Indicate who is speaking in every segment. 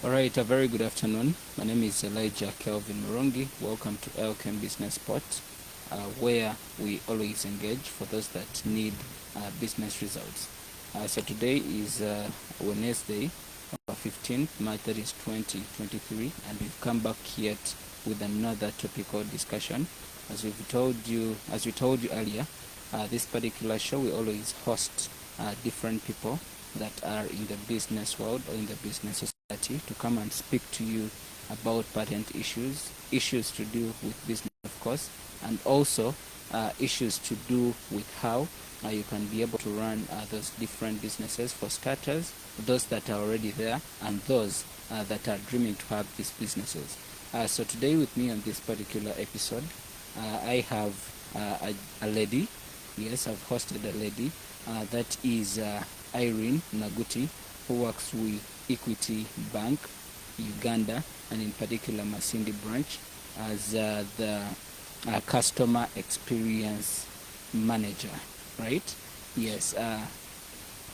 Speaker 1: All right, a very good afternoon. My name is Elijah Kelvin Murungi. Welcome to Elkem Business Spot, where we always engage for those that need business results. So today is Wednesday, 15th March, that is 2023, and we've come back yet with another topical discussion. As we told you earlier, this particular show we always host different people that are in the business world or in the business society to come and speak to you about patent issues to do with business, of course, and also issues to do with how you can be able to run those different businesses, for starters, those that are already there, and those that are dreaming to have these businesses. So today with me on this particular episode, I have a lady. Yes, I've hosted a lady that is Irene Aguti, who works with Equity Bank, Uganda, and in particular Masindi branch, as the customer experience manager, right? Yes.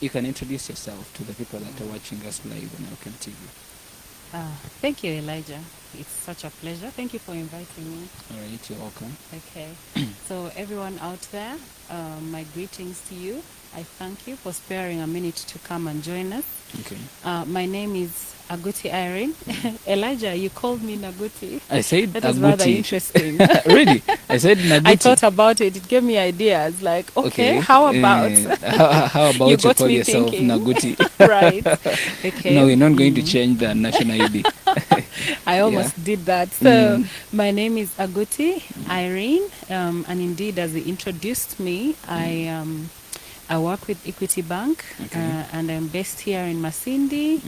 Speaker 1: You can introduce yourself to the people that are watching us live on Elkem TV.
Speaker 2: Thank you, Elijah. It's such a pleasure. Thank you for inviting me.
Speaker 1: All right, you're welcome.
Speaker 2: Okay. So everyone out there, my greetings to you. I thank you for sparing a minute to come and join us.
Speaker 1: Okay.
Speaker 2: My name is Aguti Irene. Elijah, you called me Naguti.
Speaker 1: I said
Speaker 2: that is
Speaker 1: Aguti.
Speaker 2: rather interesting.
Speaker 1: Really? I said Naguti.
Speaker 2: I thought about it. It gave me ideas. Like, okay. How about?
Speaker 1: How about you
Speaker 2: got
Speaker 1: call
Speaker 2: me
Speaker 1: yourself
Speaker 2: thinking.
Speaker 1: Naguti?
Speaker 2: Right. Okay.
Speaker 1: No, we're not going to change the national ID.
Speaker 2: I almost did that. So my name is Aguti Irene, and indeed, as he introduced me, I work with Equity Bank, and I'm based here in Masindi.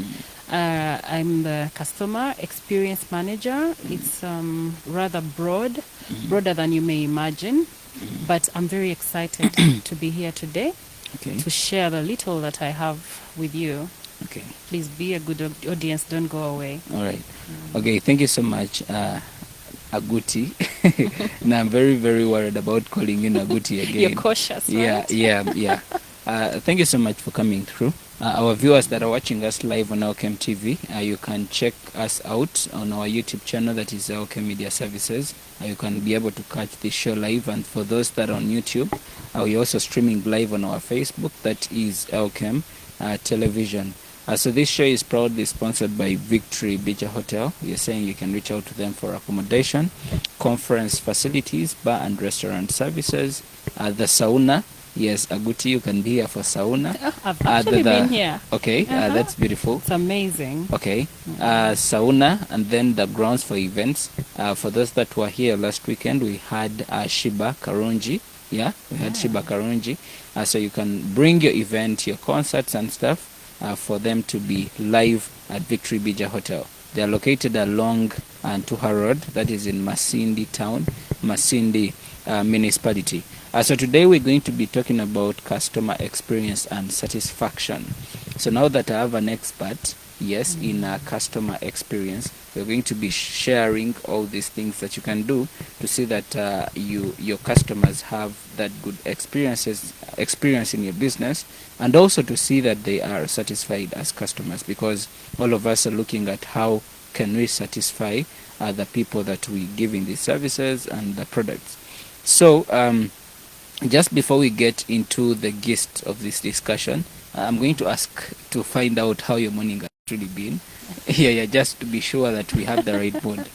Speaker 2: I'm the customer experience manager. It's rather broader than you may imagine, but I'm very excited to be here today to share the little that I have with you.
Speaker 1: Okay.
Speaker 2: Please be a good audience. Don't go away.
Speaker 1: All right. Okay. Thank you so much, Aguti. Now I'm very, very worried about calling you Aguti again.
Speaker 2: You're cautious, right?
Speaker 1: Yeah. Thank you so much for coming through. Our viewers that are watching us live on Elkem TV, you can check us out on our YouTube channel, that is Elkem Media Services. You can be able to catch this show live, and for those that are on YouTube, we're also streaming live on our Facebook, that is Elkem Television. So this show is proudly sponsored by Victory Beach Hotel. You're saying you can reach out to them for accommodation, conference facilities, bar and restaurant services, the sauna. Yes, Aguti, you can be here for sauna.
Speaker 2: I've actually been here.
Speaker 1: Okay, that's beautiful.
Speaker 2: It's amazing.
Speaker 1: Okay, sauna, and then the grounds for events. For those that were here last weekend, we had Shiba Karunji. Yeah, we had Shiba Karunji. So you can bring your event, your concerts and stuff, for them to be live at Victory Bija Hotel. They are located along Ntuha Road, that is in Masindi town, Masindi municipality. So today we're going to be talking about customer experience and satisfaction. So now that I have an expert, in customer experience, we're going to be sharing all these things that you can do to see that your customers have that good experience in your business, and also to see that they are satisfied as customers, because all of us are looking at how can we satisfy the people that we giving these services and the products. So just before we get into the gist of this discussion, I'm going to ask to find out how your morning has really been. Just to be sure that we have the right mood.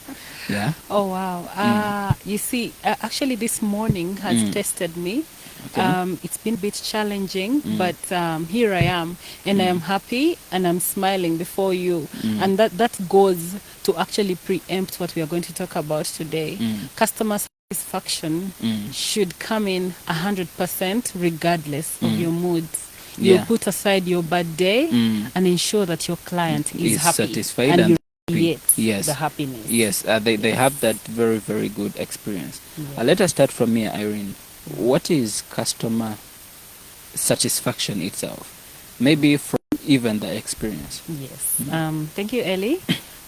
Speaker 1: Yeah.
Speaker 2: Oh wow. You see, actually this morning has tested me. Okay. It's been a bit challenging, but here I am, and I am happy, and I'm smiling before you. And that goes to actually preempt what we are going to talk about today. Customer satisfaction should come in 100% regardless of your mood. You put aside your bad day and ensure that your client is happy,
Speaker 1: satisfied, and
Speaker 2: you radiate the happiness.
Speaker 1: Yes, they have that very, very good experience. Let us start from here, Irene. What is customer satisfaction itself? Maybe from even the experience.
Speaker 2: Yes. Thank you, Ellie.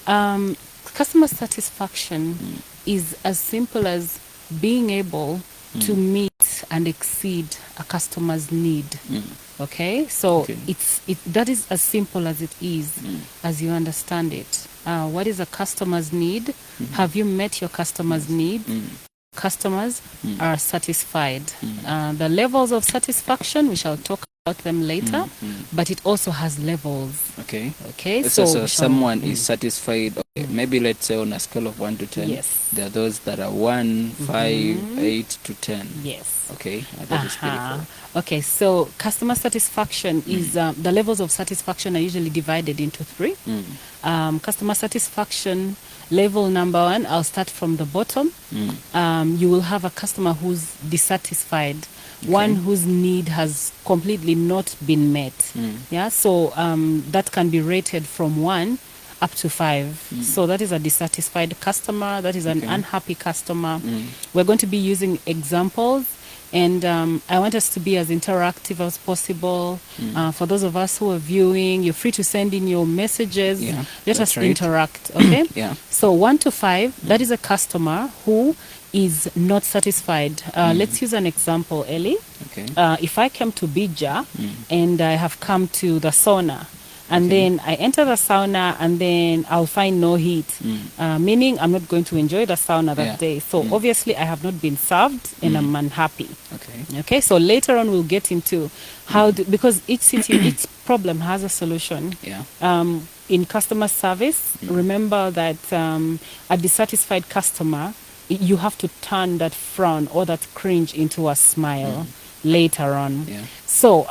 Speaker 2: Customer satisfaction is as simple as being able to meet and exceed a customer's need. Okay, so that is as simple as it is, as you understand it. What is a customer's need? Have you met your customer's need? Customers are satisfied. The levels of satisfaction, we shall talk about them later, but it also has levels.
Speaker 1: Okay.
Speaker 2: So
Speaker 1: someone is satisfied. Okay, maybe let's say on a scale of 1 to 10.
Speaker 2: Yes.
Speaker 1: There are those that are 1, 5, 8 to 10.
Speaker 2: Yes.
Speaker 1: Okay. That is beautiful.
Speaker 2: Okay, so customer satisfaction is the levels of satisfaction are usually divided into 3. Customer satisfaction level number 1, I'll start from the bottom. You will have a customer who's dissatisfied, one whose need has completely not been met. Yeah, so that can be rated from 1 up to 5. So that is a dissatisfied customer, that is an unhappy customer. We're going to be using examples, and I want us to be as interactive as possible. For those of us who are viewing, you're free to send in your messages. Let us interact, okay? So 1 to 5, that is a customer who is not satisfied. Let's use an example, Ellie. If I came to Bija and I have come to the sauna, and then I enter the sauna, and then I'll find no heat, meaning I'm not going to enjoy the sauna that day. So obviously I have not been served, and I'm unhappy. Okay, so later on we'll get into how because each problem has a solution. In customer service, remember that a dissatisfied customer, you have to turn that frown or that cringe into a smile later on. So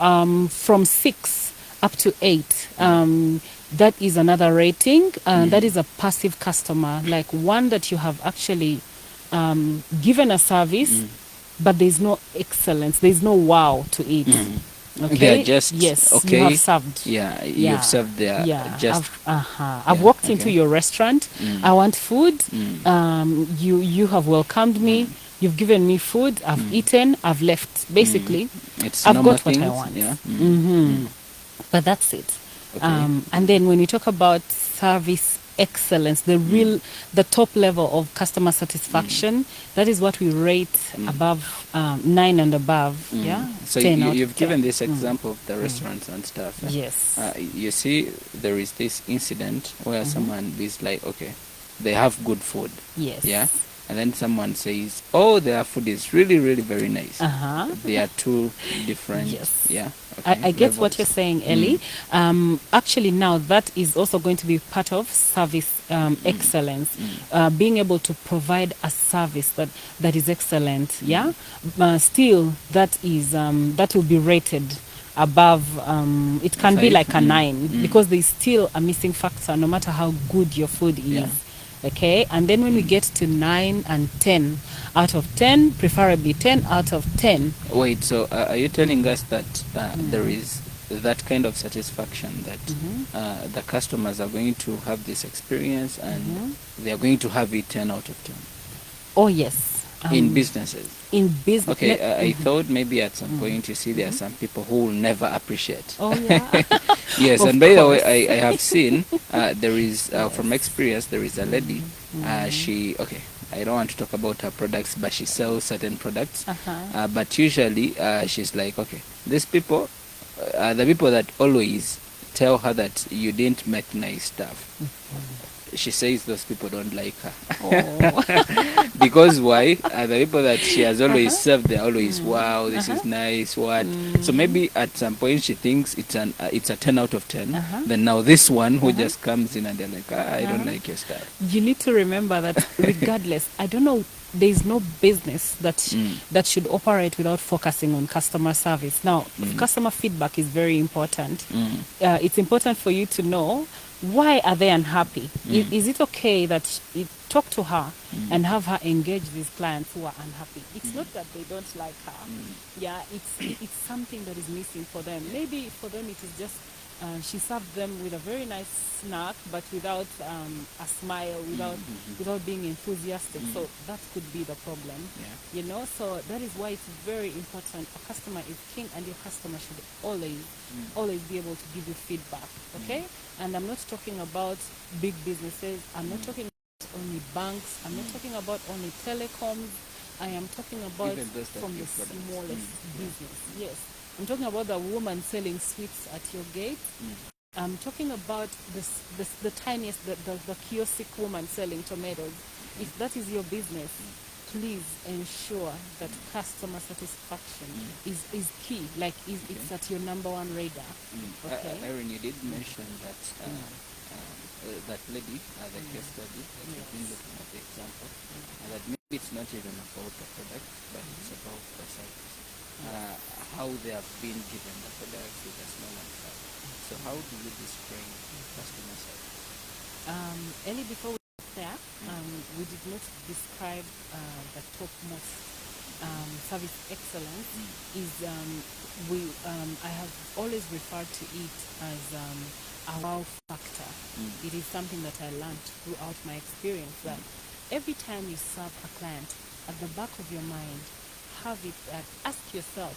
Speaker 2: from 6 up to 8, that is another rating. That is a passive customer, like one that you have actually given a service, but there's no excellence, there's no wow to it. Okay.
Speaker 1: They're just
Speaker 2: you have served.
Speaker 1: You've served there.
Speaker 2: I've walked into your restaurant. I want food. You have welcomed me. You've given me food. I've eaten. I've left. Basically, I've got what I want. But that's it. And then when you talk about service excellence, the top level of customer satisfaction, that is what we rate above 9 and above.
Speaker 1: So you've given this example of the restaurants and stuff.
Speaker 2: Yes.
Speaker 1: You see, there is this incident where someone is like, okay, they have good food.
Speaker 2: Yes.
Speaker 1: And then someone says, oh, their food is really, really very nice. They are two different.
Speaker 2: I get what you're saying, Ellie. Actually, now that is also going to be part of service excellence. Being able to provide a service that is excellent. Still, that will be rated above. It can be like a 9 because there's still a missing factor, no matter how good your food is. Okay, and then when we get to 9 and 10 out of 10, preferably 10 out of 10.
Speaker 1: Wait, so are you telling us that there is that kind of satisfaction that the customers are going to have this experience and they are going to have it 10 out of 10?
Speaker 2: Oh, yes.
Speaker 1: In businesses?
Speaker 2: In business.
Speaker 1: Okay, I thought maybe at some point you see there are some people who will never appreciate.
Speaker 2: Oh, yeah.
Speaker 1: Yes, and by the way, I have seen, there is, from experience, there is a lady, I don't want to talk about her products, but she sells certain products. But usually, she's like, okay, these people, the people that always tell her that you didn't make nice stuff. She says those people don't like her. Because why? The people that she has always served, they're always, wow, this is nice, what? So maybe at some point she thinks it's a 10 out of 10. Then now this one who just comes in and they're like, I don't like your stuff.
Speaker 2: You need to remember that regardless, I don't know, there is no business that should operate without focusing on customer service. Now, customer feedback is very important. It's important for you to know, why are they unhappy? Is it okay that you talk to her and have her engage these clients who are unhappy? It's not that they don't like her. It's something that is missing for them. Maybe for them it is just she served them with a very nice snack, but without a smile, without being enthusiastic. So that could be the problem. So that is why it's very important. A customer is king, and your customer should always be able to give you feedback. Okay? And I'm not talking about big businesses. I'm not talking about only banks. I'm not talking about only telecoms. I am talking about from the smallest business. Yes. I'm talking about the woman selling sweets at your gate. I'm talking about the tiniest, the kiosk woman selling tomatoes. If that is your business, please ensure that customer satisfaction is key. Like it's at your number one radar.
Speaker 1: Okay. Irene, you did mention that that lady, the case study that you've been looking at the example, that maybe it's not even about the product, but it's about the service. How they have been given the product with a small and fast. So how do you display customer service?
Speaker 2: Early before we got there, we did not describe the topmost service excellence. I have always referred to it as a wow factor. It is something that I learned throughout my experience, that every time you serve a client, at the back of your mind, have it ask yourself,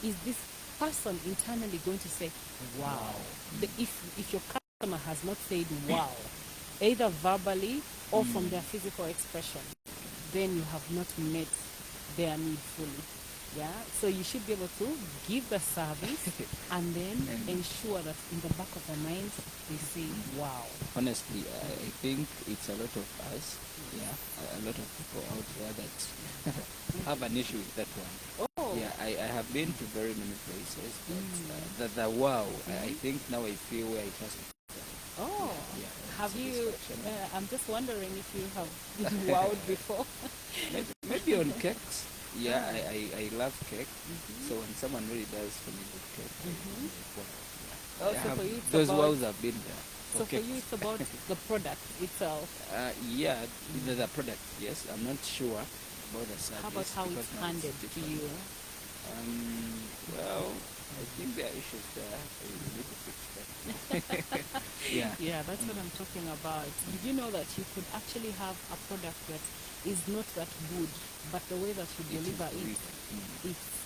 Speaker 2: is this person internally going to say wow? If your customer has not said wow, either verbally or from their physical expression, then you have not met their need fully. Yeah, so you should be able to give the service and then ensure that in the back of their minds they say wow.
Speaker 1: Honestly, I think it's a lot of us, a lot of people out there that have an issue with that one.
Speaker 2: Oh.
Speaker 1: Yeah, I have been to very many places, but the wow, I think now I feel where it has to be.
Speaker 2: Oh, have you? I'm just wondering if you have been wowed before.
Speaker 1: maybe on cakes. Yeah, I love cake. So when someone really does for me good cake,
Speaker 2: so for you
Speaker 1: those wows have been there.
Speaker 2: So for you, it's about the product itself.
Speaker 1: The product. Yes, I'm not sure about the service.
Speaker 2: How about how it's handed to you?
Speaker 1: Well, I think there are issues there. We need to fix them.
Speaker 2: Yeah, that's what I'm talking about. Did you know that you could actually have a product that is not that good, but the way that you deliver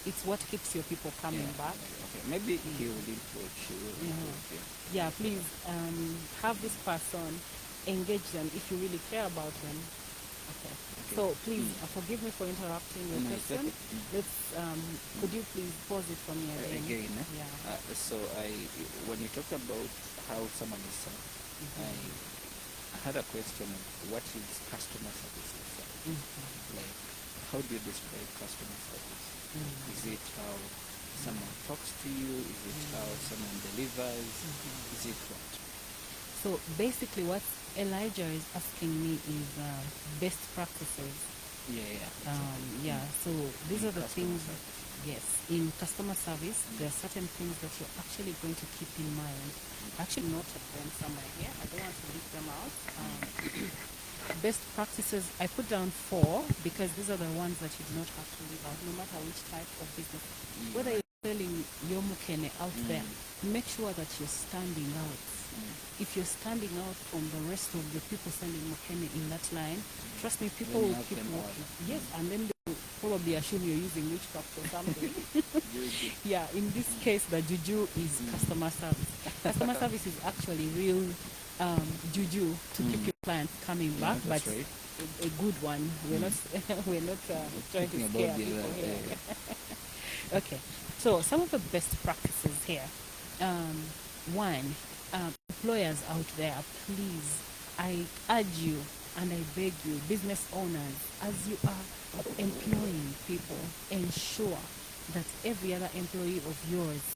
Speaker 2: it's what keeps your people coming back?
Speaker 1: Okay. Maybe he will improve.
Speaker 2: Yeah, please have this person, engage them if you really care about them. Okay. So please forgive me for interrupting your question. Let's could you please pause it for me again?
Speaker 1: Yeah. So when you talked about how someone is served, I had a question of what is customer service? Like, how do you describe customer service? Is it how someone talks to you? Is it how someone delivers? Is it what?
Speaker 2: So basically what Elijah is asking me is best practices. So these are the things. Yes, in customer service, there are certain things that you're actually going to keep in mind. Actually noted them somewhere here. I don't want to leave them out. Best practices, I put down 4 because these are the ones that you do not have to leave out, no matter which type of business. Whether you're selling your mukene out there, make sure that you're standing out. If you're standing out from the rest of the people selling mukene in that line, trust me, people will keep walking. Yes, and then they will probably assume you're using witchcraft or something. In this case, the juju is customer service. Customer service is actually real juju to keep your clients coming back, but a good one. We're not trying to scare people here. Okay, so some of the best practices here. One, employers out there, please, I urge you and I beg you, business owners, as you are employing people, ensure that every other employee of yours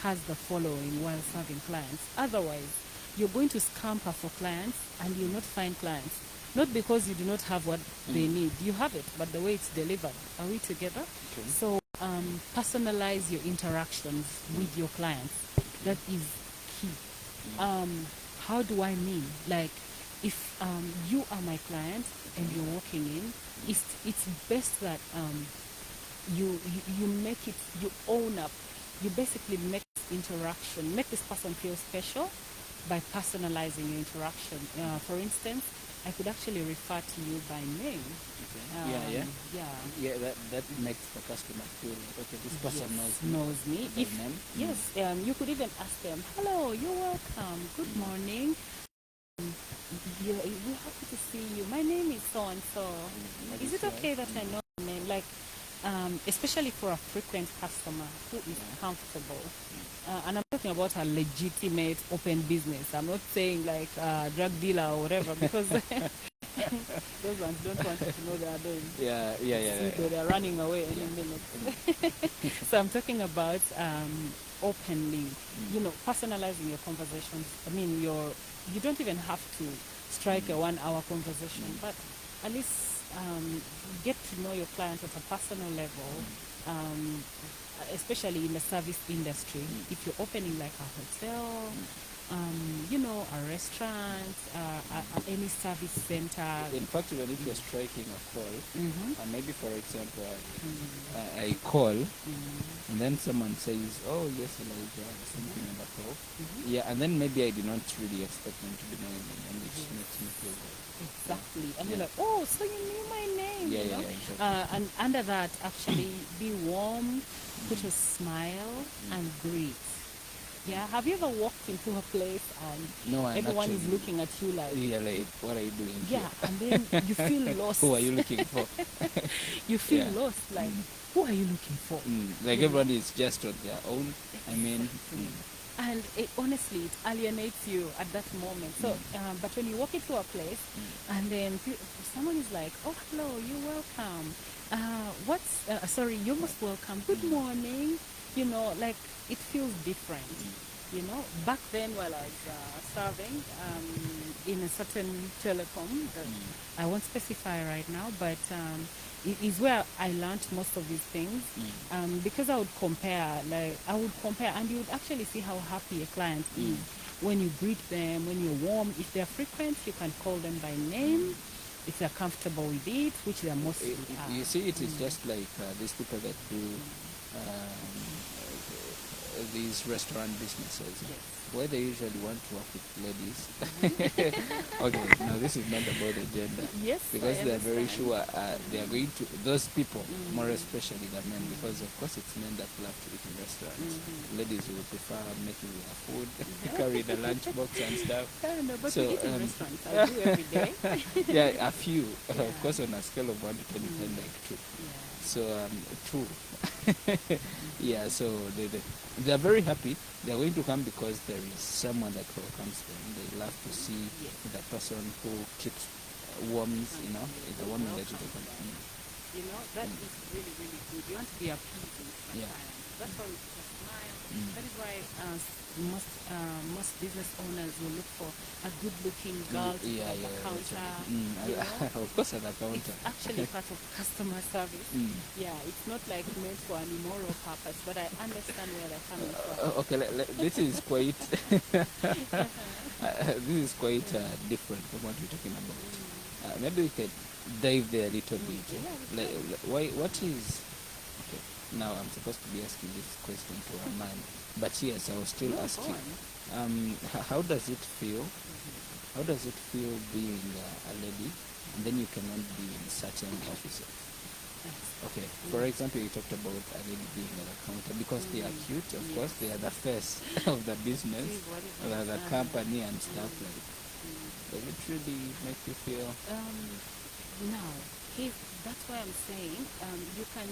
Speaker 2: has the following while serving clients. Otherwise, you're going to scamper for clients and you'll not find clients. Not because you do not have what they need. You have it, but the way it's delivered. Are we together? Okay. So personalize your interactions with your clients. That is key. How do I mean? Like, if you are my client and you're walking in, it's best that you make it, you own up. You basically make interaction, make this person feel special by personalizing your interaction. For instance, I could actually refer to you by name.
Speaker 1: Okay. That makes the customer feel like, okay, this person knows
Speaker 2: me.
Speaker 1: By name.
Speaker 2: Yes, you could even ask them, hello, you're welcome, good morning. We're happy to see you. My name is so and so. Is it okay that I know name, like especially for a frequent customer who is comfortable. And I'm talking about a legitimate open business. I'm not saying like a drug dealer or whatever, because those ones don't want you to know they are doing. So they're running away any minute. So I'm talking about openly, personalizing your conversations. I mean, you don't even have to strike a 1 hour conversation, but at least get to know your client at a personal level, especially in the service industry. If you're opening like a hotel, a restaurant, any service center.
Speaker 1: In fact, even if you're striking a call, maybe for example, I call, and then someone says, "Oh yes, Elijah," or something on the call. Yeah, and then maybe I did not really expect them to be knowing me, and it makes me feel good.
Speaker 2: Exactly. And you're like, "Oh, so you knew my name."
Speaker 1: Exactly.
Speaker 2: And under that, actually, be warm, put a smile, and greet. Yeah, have you ever walked into a place and everyone is looking at you like,
Speaker 1: what are you doing
Speaker 2: here? And then you feel lost.
Speaker 1: Who are you looking for?
Speaker 2: You feel lost, like, who are you looking for?
Speaker 1: Like everyone is just on their own. I mean,
Speaker 2: and honestly, it alienates you at that moment. So, but when you walk into a place and then someone is like, "Oh, hello, you're welcome. You're most welcome. Good morning." Like it feels different. Back then while I was serving in a certain telecom, I won't specify right now, but it is where I learned most of these things, because I would compare, and you would actually see how happy a client is when you greet them, when you're warm. If they're frequent, you can call them by name. If they're comfortable with it, which they're mostly
Speaker 1: you see, it is just like these people that do these restaurant businesses, where they usually want to work with ladies. Okay, now this is not about the gender.
Speaker 2: Yes,
Speaker 1: because they are very sure they are going to, those people, more especially the men, because of course it's men that love to eat in restaurants. Ladies will prefer making their food, carry the lunchbox and stuff.
Speaker 2: No, but we eat in restaurants. I do every day.
Speaker 1: A few. Of course, on a scale of 1 to 10, you can like 2. So, true. So they are very happy. They are going to come because there is someone that welcomes them. They love to see the person who keeps warms, is the one that you can.
Speaker 2: That is really, really good. You want to be appeasing. That's why we put a smile. That is why most business owners will look for a good-looking girl to at the counter.
Speaker 1: Of course, at the counter.
Speaker 2: It's actually part of customer service. It's not like meant for an immoral purpose, but I understand where they're coming from.
Speaker 1: Okay, this is quite this is quite different from what we're talking about. Maybe we could dive there a little bit. What is... Okay, now I'm supposed to be asking this question to a man, but yes, I will still ask you. How does it feel? How does it feel being a lady, and then you cannot be in certain offices? Okay, for example, you talked about a lady being at the counter because they are cute, of course, they are the face of the business, the company and stuff like that. Does it really make you feel...
Speaker 2: No, that's why I'm saying you can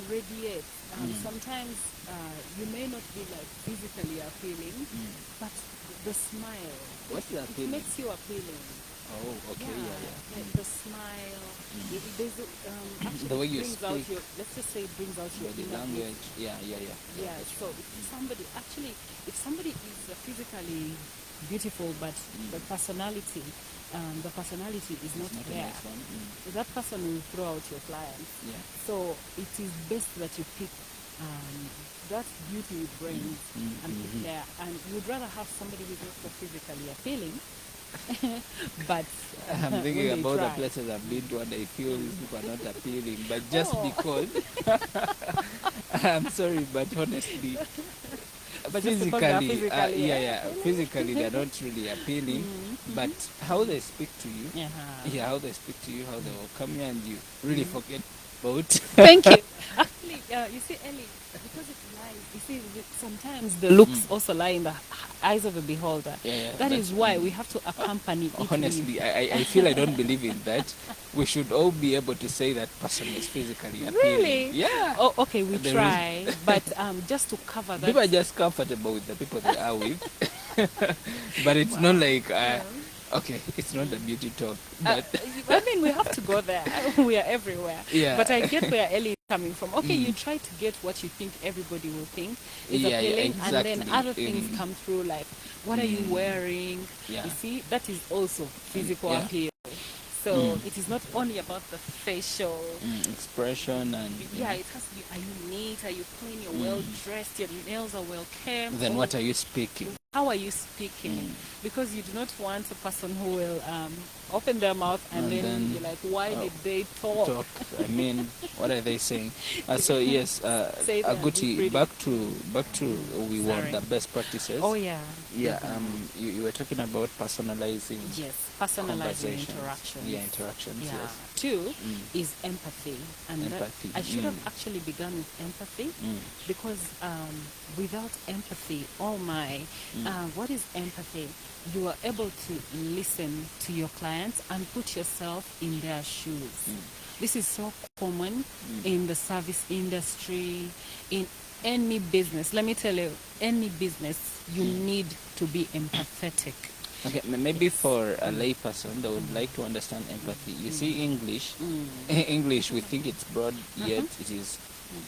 Speaker 2: radiate. Sometimes you may not be like physically appealing, but the smile, it makes you appealing.
Speaker 1: Oh, okay,
Speaker 2: The smile,
Speaker 1: the way you
Speaker 2: brings
Speaker 1: speak,
Speaker 2: out your, let's just say it brings out your
Speaker 1: the language.
Speaker 2: So if somebody is physically beautiful, but the personality is not there, that person will throw out your clients. So it is best that you pick that beauty with brains and pick there, and you'd rather have somebody who's not so physically appealing. But
Speaker 1: I'm thinking about the places I've been to and I feel these people are not appealing, but just because I'm sorry, but honestly, physically, physically they're not really appealing, but how they speak to you, how they speak to you, how they welcome you, and you really forget about.
Speaker 2: Thank you. Actually, you see, Ellie, because it lies, you see, sometimes the looks also lie in the eyes of a beholder. That is why we have to accompany it.
Speaker 1: Honestly, I feel I don't believe in that. We should all be able to say that person is physically appealing.
Speaker 2: Really?
Speaker 1: Yeah.
Speaker 2: Oh, okay, we try. But just to cover that.
Speaker 1: People are just comfortable with the people they are with. But it's not like... okay, it's not a beauty talk, but
Speaker 2: I mean, we have to go there. We are everywhere.
Speaker 1: Yeah.
Speaker 2: But I get where Ellie is coming from. Okay, you try to get what you think everybody will think is appealing,
Speaker 1: exactly.
Speaker 2: and then other things come through, like what are you wearing?
Speaker 1: Yeah.
Speaker 2: You see, that is also physical appeal. So it is not only about the facial
Speaker 1: expression and...
Speaker 2: Yeah, it has to be, are you neat? Are you clean? You're well dressed? Your nails are well kept?
Speaker 1: Then what are you speaking?
Speaker 2: How are you speaking? Because you do not want a person who will open their mouth and then you're like, why did they talk?
Speaker 1: I mean, what are they saying? So yes, Aguti, back to we want the best practices.
Speaker 2: Oh yeah.
Speaker 1: Yeah. You were talking about personalizing.
Speaker 2: Yes, personalizing interactions.
Speaker 1: Yeah, interactions.
Speaker 2: Yeah.
Speaker 1: Yes.
Speaker 2: 2 is empathy, and
Speaker 1: empathy.
Speaker 2: I should have actually begun with empathy because without empathy, oh my, what is empathy? You are able to listen to your clients and put yourself in their shoes. This is so common in the service industry, in any business. Let me tell you, any business, you need to be empathetic.
Speaker 1: Okay, maybe for a lay person that would like to understand empathy. You see, English, we think it's broad, yet it is.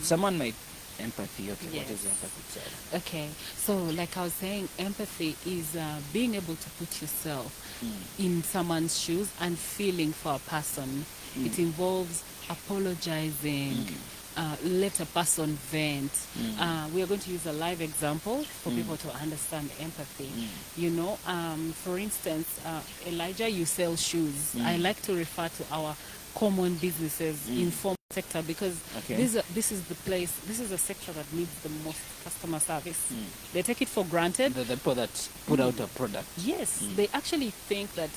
Speaker 1: Someone might empathy. Okay, yes. What is empathy itself?
Speaker 2: Okay, so like I was saying, empathy is being able to put yourself in someone's shoes and feeling for a person. It involves apologizing. Let a person vent. We are going to use a live example for people to understand empathy. You know, for instance, Elijah, you sell shoes. I like to refer to our common businesses in formal sector because this is the place, this is a sector that needs the most customer service. They take it for granted.
Speaker 1: The people that put out a product.
Speaker 2: Yes, they actually think that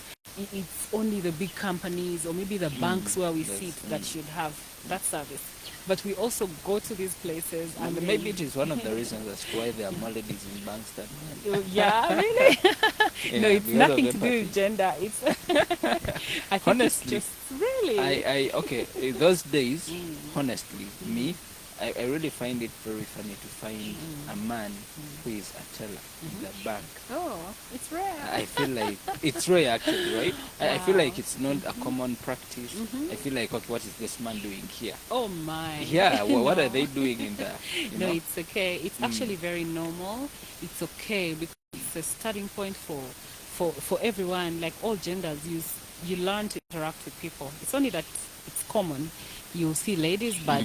Speaker 2: it's only the big companies or maybe the banks where we sit that should have that service. But we also go to these places and
Speaker 1: maybe it is one of the reasons as to why there are more ladies in banks than men.
Speaker 2: Yeah, really? No, it's nothing to do with gender. It's I think
Speaker 1: honestly,
Speaker 2: it's just really.
Speaker 1: Okay, those days, honestly, I really find it very funny to find a man who is a teller in the bank.
Speaker 2: Oh, it's rare.
Speaker 1: I feel like it's rare actually, right? Wow. I feel like it's not a common practice. I feel like, okay, what is this man doing here?
Speaker 2: Oh my.
Speaker 1: Yeah, well, what are they doing in there?
Speaker 2: No, it's okay. It's actually very normal. It's okay because it's a starting point for everyone, like all genders. You learn to interact with people. It's only that it's common. You'll see ladies, but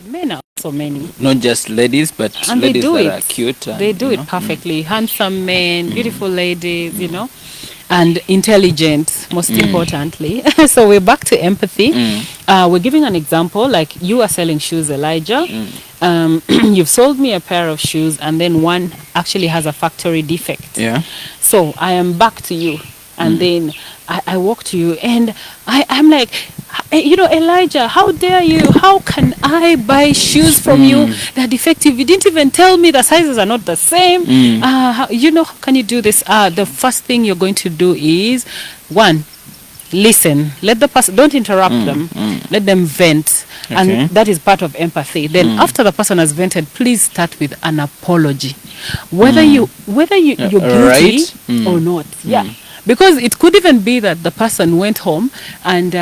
Speaker 2: men are so many.
Speaker 1: Not just ladies, but and ladies that are cute. And,
Speaker 2: they do it perfectly. Handsome men, beautiful ladies, you know, and intelligent, most importantly. So we're back to empathy. We're giving an example, like you are selling shoes, Elijah. You've sold me a pair of shoes and then one actually has a factory defect.
Speaker 1: Yeah.
Speaker 2: So I am back to you. And then I walk to you and I'm like, you know, Elijah, how dare you? How can I buy shoes from you? They're defective. You didn't even tell me the sizes are not the same. You know, how can you do this? The first thing you're going to do is, one, listen. Let the person, don't interrupt them. Let them vent. Okay. And that is part of empathy. Then after the person has vented, please start with an apology. Whether you're guilty or not. Yeah. Because it could even be that the person went home and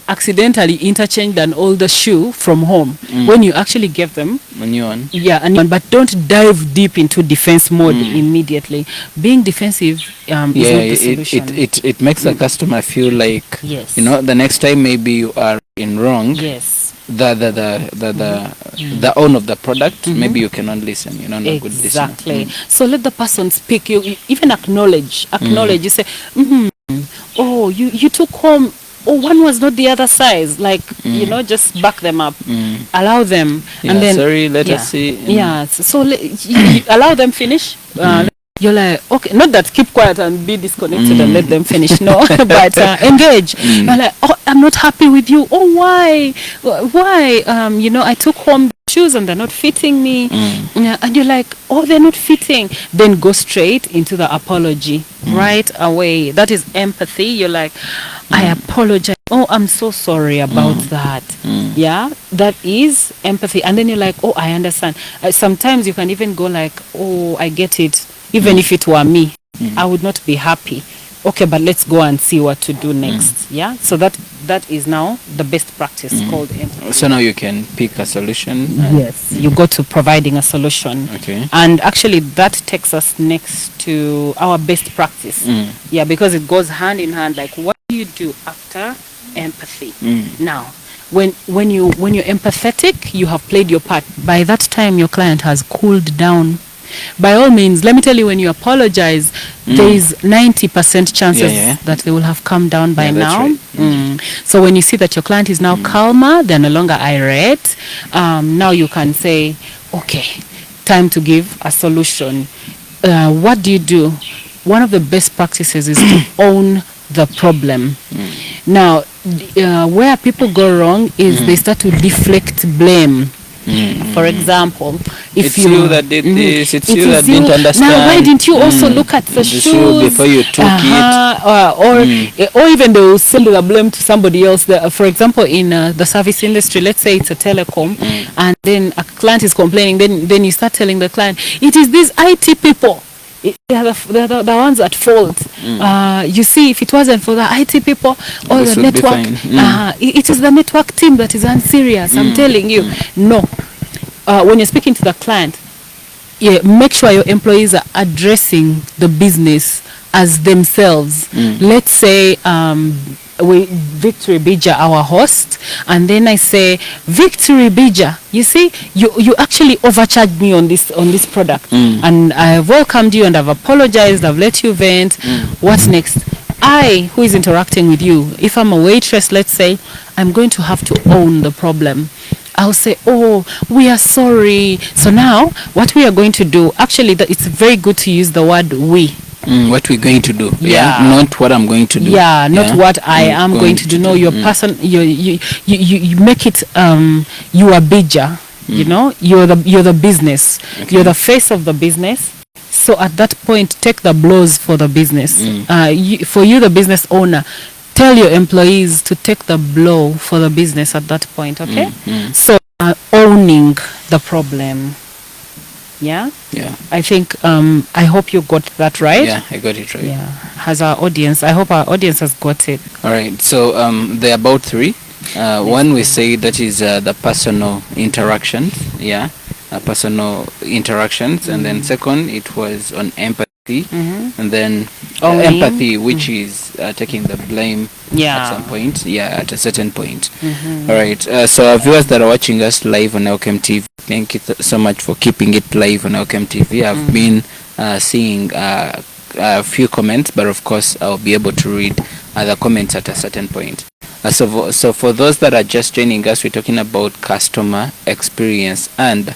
Speaker 2: accidentally interchanged an older shoe from home when you actually gave them
Speaker 1: a new one.
Speaker 2: Yeah, a new one. But don't dive deep into defense mode immediately. Being defensive is not the solution.
Speaker 1: It makes the customer feel like, you know, the next time maybe you are in wrong.
Speaker 2: Yes.
Speaker 1: The owner of the product, maybe you cannot listen, you know, not good listener.
Speaker 2: Exactly. So let the person speak. You even acknowledge. You say, oh, you took home, oh, one was not the other size. Like, you know, just back them up. Allow them.
Speaker 1: Yeah, and then, sorry, let us see.
Speaker 2: Yeah, so you allow them finish. You're like, okay, not that keep quiet and be disconnected and let them finish. No, but engage. You're like, oh, I'm not happy with you. Oh, why? Why? You know, I took home shoes and they're not fitting me. Yeah, and you're like, oh, they're not fitting. Then go straight into the apology right away. That is empathy. You're like, I apologize. Oh, I'm so sorry about that. Yeah, that is empathy. And then you're like, oh, I understand. Sometimes you can even go like, oh, I get it. Even if it were me, I would not be happy. Okay, but let's go and see what to do next. Yeah, so that is now the best practice called empathy.
Speaker 1: So now you can pick a solution.
Speaker 2: Yes, you go to providing a solution.
Speaker 1: Okay.
Speaker 2: And actually that takes us next to our best practice. Yeah, because it goes hand in hand. Like, what do you do after empathy? Now, when you're empathetic, you have played your part. By that time, your client has cooled down. By all means, let me tell you, when you apologize, there is 90% chances that they will have calmed down by now. Right. So when you see that your client is now calmer, they're no longer irate, now you can say, okay, time to give a solution. What do you do? One of the best practices is to own the problem. Now, where people go wrong is they start to deflect blame. For example, if
Speaker 1: it's you that did this, it's you that didn't understand.
Speaker 2: Now, why didn't you also look at the shoes
Speaker 1: before you took it?
Speaker 2: Or even they will send the blame to somebody else. For example, in the service industry, let's say it's a telecom, and then a client is complaining. Then you start telling the client, it is these IT people. They're the ones at fault. You see, if it wasn't for the IT people or the network, it is the network team that is unserious. I'm telling you. No. When you're speaking to the client, make sure your employees are addressing the business as themselves. Let's say Victory Bija, our host, and then I say, Victory Bija, you see, you actually overcharged me on this product, and I've welcomed you and I've apologized, I've let you vent. What next? I, who is interacting with you, if I'm a waitress, let's say, I'm going to have to own the problem. I'll say, oh, we are sorry. So now, what we are going to do, actually, it's very good to use the word we.
Speaker 1: What we're going to do, not what I'm going to do,
Speaker 2: not what I am going to do. No, your person, you make it you are bija, you know, you're the business, you're the face of the business. So at that point, take the blows for the business. For you, the business owner, tell your employees to take the blow for the business at that point. Okay, so owning the problem. Yeah. I think I hope you got that right.
Speaker 1: Yeah, I got it right.
Speaker 2: Yeah. As our audience, I hope our audience has got it.
Speaker 1: All right. So there are about three. One we say that is the personal interactions. Yeah, personal interactions, and then second it was on empathy, and then empathy, which is taking the blame at some point. Yeah, at a certain point. All right. So our viewers that are watching us live on Elkem TV, thank you so much for keeping it live on Elkem TV. I've been seeing a few comments, but of course I'll be able to read the comments at a certain point. So for those that are just joining us, we're talking about customer experience and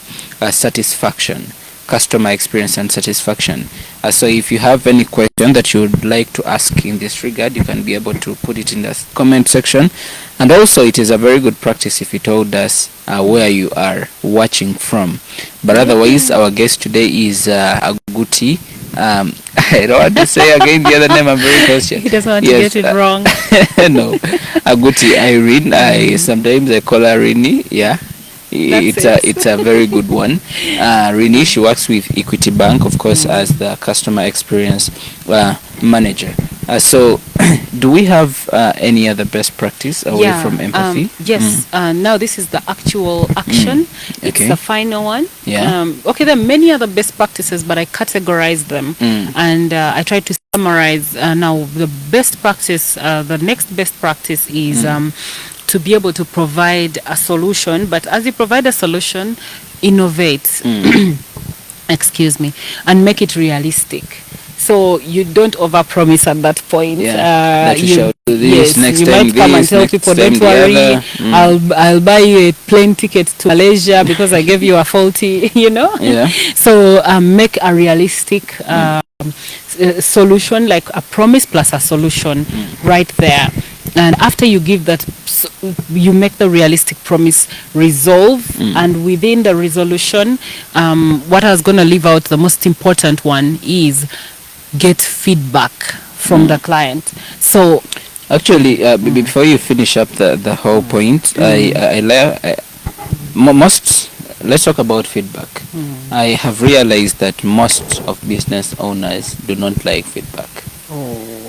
Speaker 1: satisfaction. Customer experience and satisfaction. So if you have any question that you would like to ask in this regard, you can be able to put it in the comment section. And also it is a very good practice if you told us where you are watching from. But otherwise, our guest today is Aguti. I don't want to say again the other name. I'm very cautious.
Speaker 2: He doesn't want to get it wrong.
Speaker 1: No, Aguti Irene. Sometimes I call her Irene. Yeah. It's a very good one. Irene, she works with Equity Bank, of course, as the customer experience manager. So, do we have any other best practice away from empathy?
Speaker 2: Yes. Now this is the actual action. It's the final one.
Speaker 1: Yeah.
Speaker 2: Okay, there are many other best practices, but I categorize them and I try to summarize. Now, the best practice, the next best practice is to be able to provide a solution, but as you provide a solution, innovate, excuse me, and make it realistic. So you don't overpromise at that point.
Speaker 1: That you shall do this next
Speaker 2: you
Speaker 1: time.
Speaker 2: Might come and tell people, don't worry, I'll buy you a plane ticket to Malaysia because I gave you a faulty, you know. So make a realistic solution, like a promise plus a solution right there. And after you give that, you make the realistic promise, resolve, and within the resolution, what I was going to leave out, the most important one is get feedback from the client. So
Speaker 1: actually, before you finish up the whole point, most, let's talk about feedback. I have realized that most of business owners do not like feedback.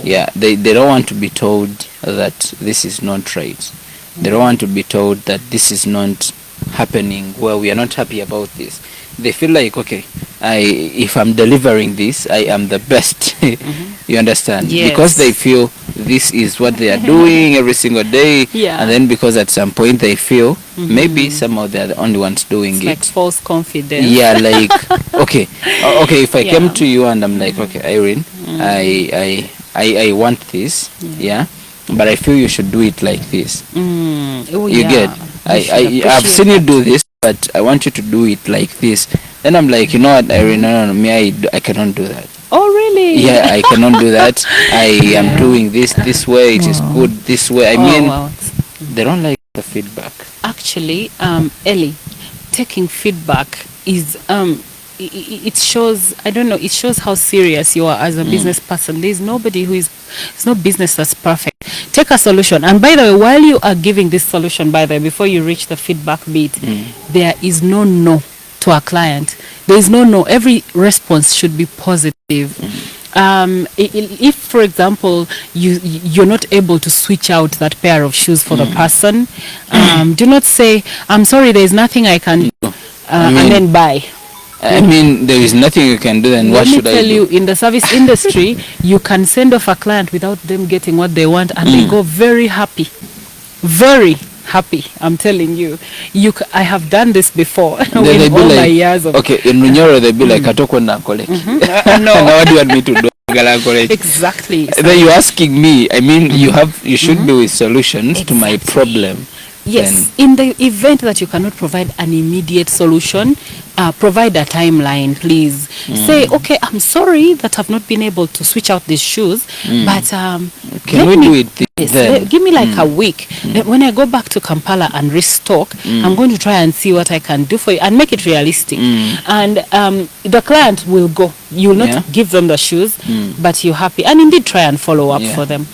Speaker 1: Yeah, they don't want to be told that this is not right. They don't want to be told that this is not happening, well, we are not happy about this. They feel like, okay, if I'm delivering this, I am the best. You understand?
Speaker 2: Yes.
Speaker 1: Because they feel this is what they are doing every single day.
Speaker 2: Yeah.
Speaker 1: And then because at some point they feel maybe somehow they're the only ones doing it.
Speaker 2: Like false confidence.
Speaker 1: Yeah, like, okay, if I came to you and I'm like, okay, Irene, I want this, but I feel you should do it like this. You get? I've seen you do this, but I want you to do it like this. Then I'm like, you know what, Irene, no, me, I cannot do that.
Speaker 2: Oh, really?
Speaker 1: Yeah, I cannot do that. I am doing this way. It is good this way. I mean, they don't like the feedback.
Speaker 2: Actually, Ellie, taking feedback is it shows, I don't know, it shows how serious you are as a business person. There's nobody it's no business that's perfect. Take a solution, and by the way, while you are giving this solution, by the way, before you reach the feedback bit, there is no to a client. There is no. Every response should be positive. If, for example, you're not able to switch out that pair of shoes for the person, do not say, I'm sorry, there is nothing I can do, and then buy.
Speaker 1: I mean, there is nothing you can do, then what should I do?
Speaker 2: Let me tell you, in the service industry, you can send off a client without them getting what they want, and they go very happy. Very happy, I'm telling you. I have done this before with all my years of...
Speaker 1: Okay, in Munyoro, they'll be like, Atoko na koleki.
Speaker 2: No.
Speaker 1: Now what do you want me to do?
Speaker 2: Exactly.
Speaker 1: Then you're asking me, I mean, you should be with solutions to my problem.
Speaker 2: Yes, in the event that you cannot provide an immediate solution, provide a timeline, please. Say, okay, I'm sorry that I've not been able to switch out these shoes, but
Speaker 1: can we do it then?
Speaker 2: Give me like a week. When I go back to Kampala and restock, I'm going to try and see what I can do for you and make it realistic. And the client will go. You will not give them the shoes, but you're happy. And indeed try and follow up for them.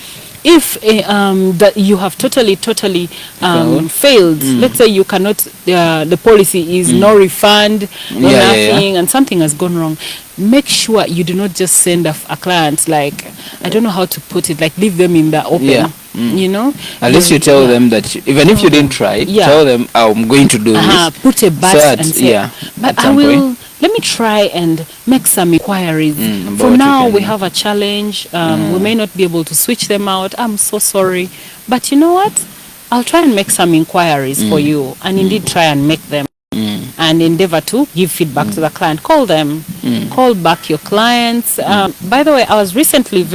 Speaker 2: If that you have totally failed, let's say you cannot, the policy is no refund, no nothing, and something has gone wrong, make sure you do not just send a client, like, I don't know how to put it, like leave them in the open. You know,
Speaker 1: at least you tell them that even if you didn't try, tell them, I'm going to do this.
Speaker 2: Put a but and say, but I will. Let me try and make some inquiries. For now, we have a challenge. We may not be able to switch them out. I'm so sorry. But you know what? I'll try and make some inquiries for you, and indeed try and make them. And endeavor to give feedback to the client. Call them. Call back your clients. By the way, I was recently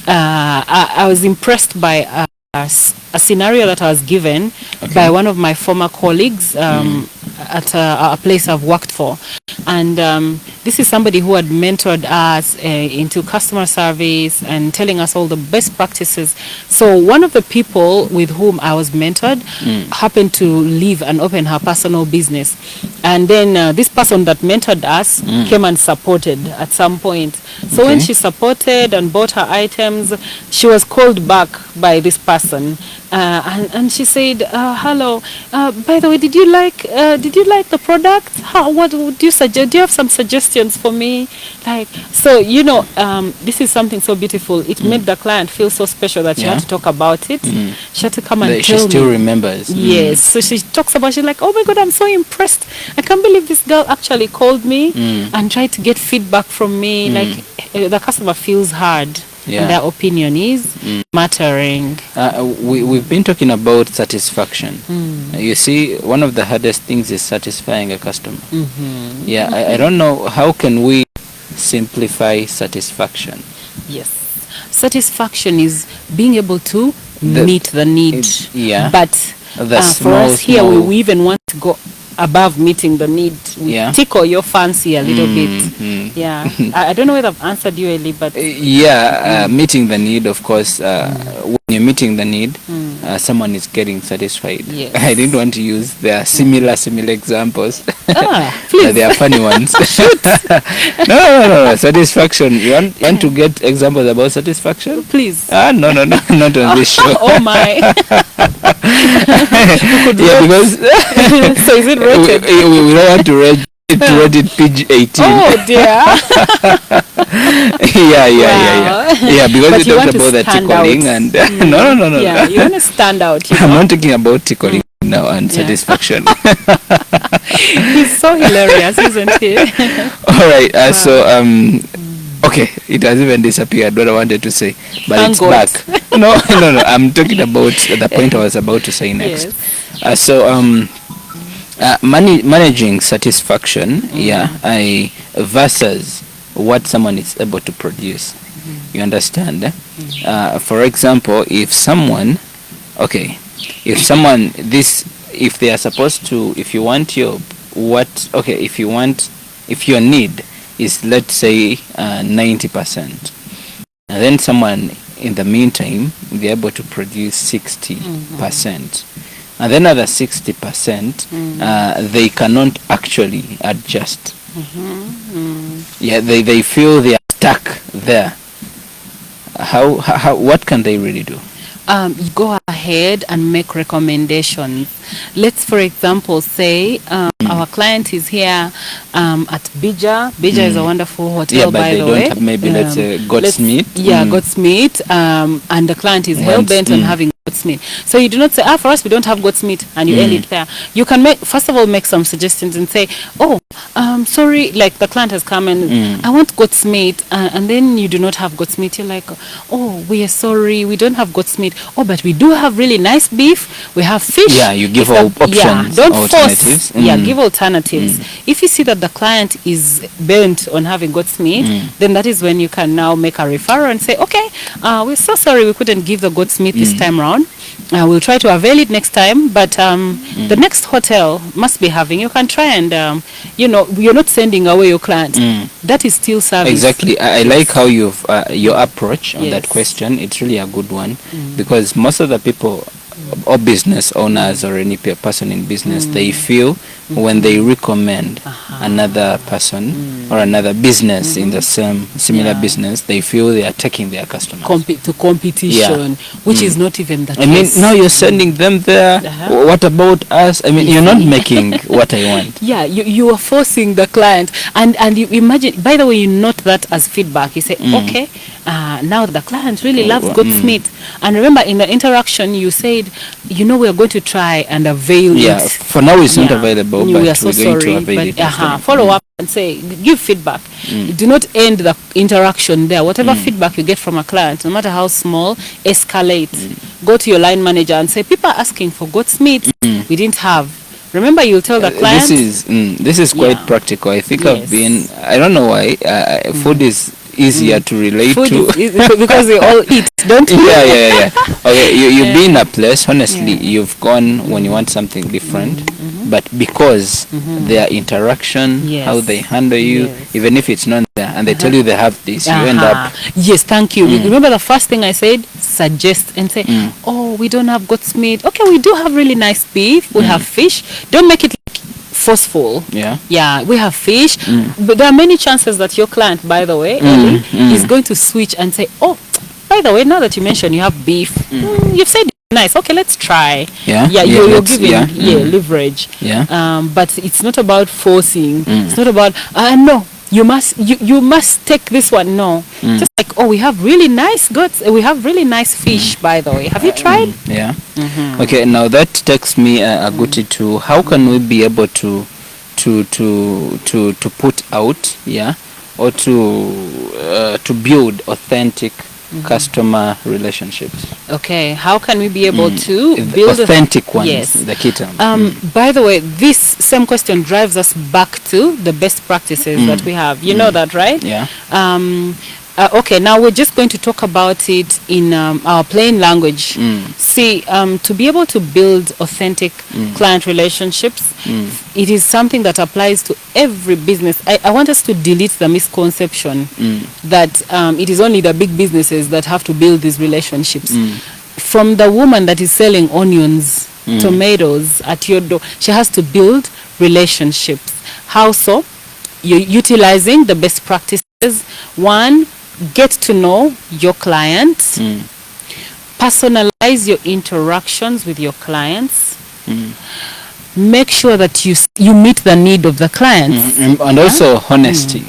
Speaker 2: I was impressed by a scenario that I was given by one of my former colleagues at a place I've worked for. And this is somebody who had mentored us into customer service and telling us all the best practices. So one of the people with whom I was mentored happened to leave and open her personal business. And then this person that mentored us came and supported at some point. So when she supported and bought her items, she was called back by this person. And she said, hello, by the way, did you like the product? What would you suggest? Do you have some suggestions for me? Like, so, you know, this is something so beautiful. It made the client feel so special that she had to talk about it. She had to come and tell me.
Speaker 1: She still remembers.
Speaker 2: Yes. So she talks about, she's like, oh my God, I'm so impressed. I can't believe this girl actually called me and tried to get feedback from me. Like, the customer feels heard. And their opinion is mattering.
Speaker 1: We've been talking about satisfaction. You see, one of the hardest things is satisfying a customer. I don't know, how can we simplify satisfaction?
Speaker 2: Yes. Satisfaction is being able to meet the need. But for us here, we even want to go above meeting the need. Tickle your fancy a little bit. I don't know whether I've answered you, Eli, but
Speaker 1: meeting the need, of course, you're meeting the need, someone is getting satisfied.
Speaker 2: Yes.
Speaker 1: I didn't want to use their similar examples.
Speaker 2: Please.
Speaker 1: They are funny ones. No. Satisfaction. You want to get examples about satisfaction?
Speaker 2: Please.
Speaker 1: No, not on this show.
Speaker 2: Oh my.
Speaker 1: Yeah, because
Speaker 2: so is it rated?
Speaker 1: We don't want to rate it PG-18.
Speaker 2: Oh dear.
Speaker 1: Yeah, because
Speaker 2: But
Speaker 1: we talked about the tickling and no.
Speaker 2: Yeah, you want to stand out.
Speaker 1: I'm not talking about tickling now and satisfaction.
Speaker 2: He's so hilarious, isn't he?
Speaker 1: All right. So okay, it has even disappeared. What I wanted to say, but
Speaker 2: Thank
Speaker 1: it's
Speaker 2: God.
Speaker 1: back. No. I'm talking about the point I was about to say next.
Speaker 2: Yes.
Speaker 1: Managing satisfaction, versus what someone is able to produce. You understand? For example, if they are supposed to, if your need is, let's say, 90%, and then someone in the meantime they're able to produce 60%. And then other 60%, they cannot actually adjust. Yeah, they feel they are stuck there. How what can they really do?
Speaker 2: Go ahead and make recommendations. Let's, for example, say our client is here at Bija. Bija is a wonderful hotel, by the way.
Speaker 1: Don't have, maybe let's say goat's meat.
Speaker 2: Yeah, goat's meat. And the client is hell-bent on having goat's meat. So you do not say, for us we don't have goat's meat, and you end it there. You can first of all make some suggestions and say, sorry, like the client has come and I want goat's meat, and then you do not have goat's meat. You're like, we are sorry, we don't have goat's meat. But we do have really nice beef. We have fish.
Speaker 1: Yeah, you give options.
Speaker 2: Yeah, don't
Speaker 1: alternatives.
Speaker 2: force. Yeah, give alternatives. If you see that the client is bent on having goat's meat, then that is when you can now make a referral and say, okay, we're so sorry we couldn't give the goat's meat this time around. We'll try to avail it next time, but the next hotel must be having. You can try and you're not sending away your client. That is still service.
Speaker 1: Exactly. I like how you've your approach on that question. It's really a good one, because most of the people or business owners or any person in business, they feel when they recommend another person or another business in the similar business, they feel they are taking their customers
Speaker 2: to competition, which is not even the case.
Speaker 1: I mean, now you're sending them there. What about us? I mean, you're not making what I want.
Speaker 2: Yeah, you are forcing the client, and you imagine. By the way, you note that as feedback. You say, okay, now the client really loves goat's meat, and remember in the interaction you said, we're going to try and avail it.
Speaker 1: Yeah, for now it's not available, but
Speaker 2: we are so
Speaker 1: we're going
Speaker 2: sorry,
Speaker 1: to avail it.
Speaker 2: Follow up and say, give feedback. Do not end the interaction there. Whatever feedback you get from a client, no matter how small, escalate. Go to your line manager and say, people are asking for goat's meat. We didn't have. Remember, you'll tell the client.
Speaker 1: This is quite practical. I think I've been. I don't know why. Food is easier to relate to
Speaker 2: because they all eat, don't you?
Speaker 1: Yeah. Okay, you've been in a place. Honestly, you've gone when you want something different, but because their interaction, how they handle you, even if it's not there, and they tell you they have this, you end up.
Speaker 2: Yes, thank you. Remember the first thing I said? Suggest and say, we don't have goat's meat. Okay, we do have really nice beef. We have fish. Don't make it forceful. Yeah, we have fish, but there are many chances that your client, by the way, Ellie, is going to switch and say, by the way, now that you mentioned you have beef, you've said nice, okay, let's try. You're giving leverage. But it's not about forcing. It's not about no, you must take this one. No, just like, we have really nice goods, we have really nice fish, by the way, have you tried?
Speaker 1: Okay, now that takes me Aguti to how can we be able to put out or to build authentic customer relationships.
Speaker 2: Okay, how can we be able to build
Speaker 1: authentic ones? Yes, the key term.
Speaker 2: By the way, this same question drives us back to the best practices that we have. You know that, right?
Speaker 1: Yeah.
Speaker 2: Okay, now we're just going to talk about it in our plain language. See, to be able to build authentic client relationships, it is something that applies to every business. I want us to delete the misconception that it is only the big businesses that have to build these relationships. from the woman that is selling onions, tomatoes at your door, she has to build relationships. How so? You're utilizing the best practices. One, get to know your clients. Personalize your interactions with your clients. Make sure that you meet the need of the clients.
Speaker 1: And also honesty.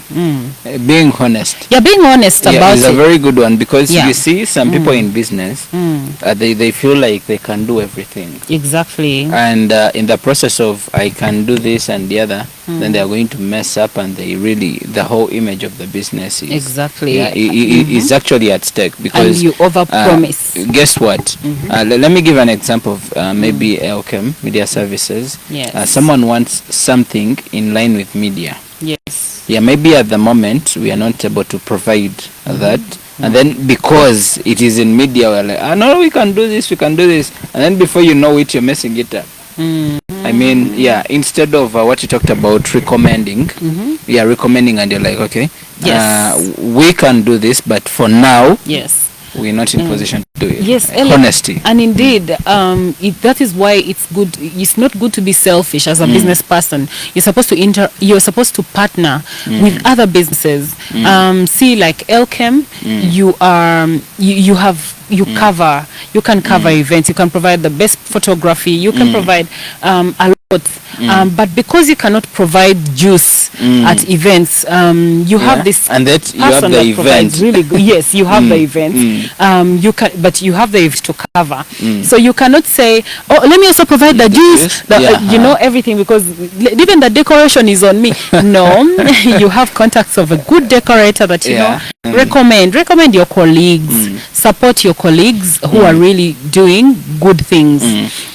Speaker 1: Being honest.
Speaker 2: Yeah, being honest about
Speaker 1: is
Speaker 2: it.
Speaker 1: a very good one, because you see some people in business, they feel like they can do everything.
Speaker 2: Exactly.
Speaker 1: And in the process of I can do this and the other, then they are going to mess up, and the whole image of the business is is actually at stake, because
Speaker 2: and you overpromise.
Speaker 1: Guess what? Let me give an example of maybe Elkem Media Services.
Speaker 2: Yes.
Speaker 1: Someone wants something in line with media.
Speaker 2: Yes.
Speaker 1: Yeah, maybe at the moment we are not able to provide that. And then because it is in media, we're like, no, we can do this. And then before you know it, you're messing it up. I mean, instead of what you talked about, recommending, recommending, and you're like, okay, we can do this, but for now, we're not in position to do it.
Speaker 2: Yes,
Speaker 1: honesty.
Speaker 2: And indeed, that is why it's good. It's not good to be selfish as a business person. You're supposed to partner with other businesses. See, like Elkem, you can cover events. You can provide the best photography. You can provide a lot. But because you cannot provide juice at events, you have this
Speaker 1: and that you have the event.
Speaker 2: Really good. Yes, you have the event. But you have the event to cover. So you cannot say, "Oh, let me also provide the juice." You know everything, because even the decoration is on me. No, you have contacts of a good decorator that you know. Recommend your colleagues. Support your colleagues who are really doing good things.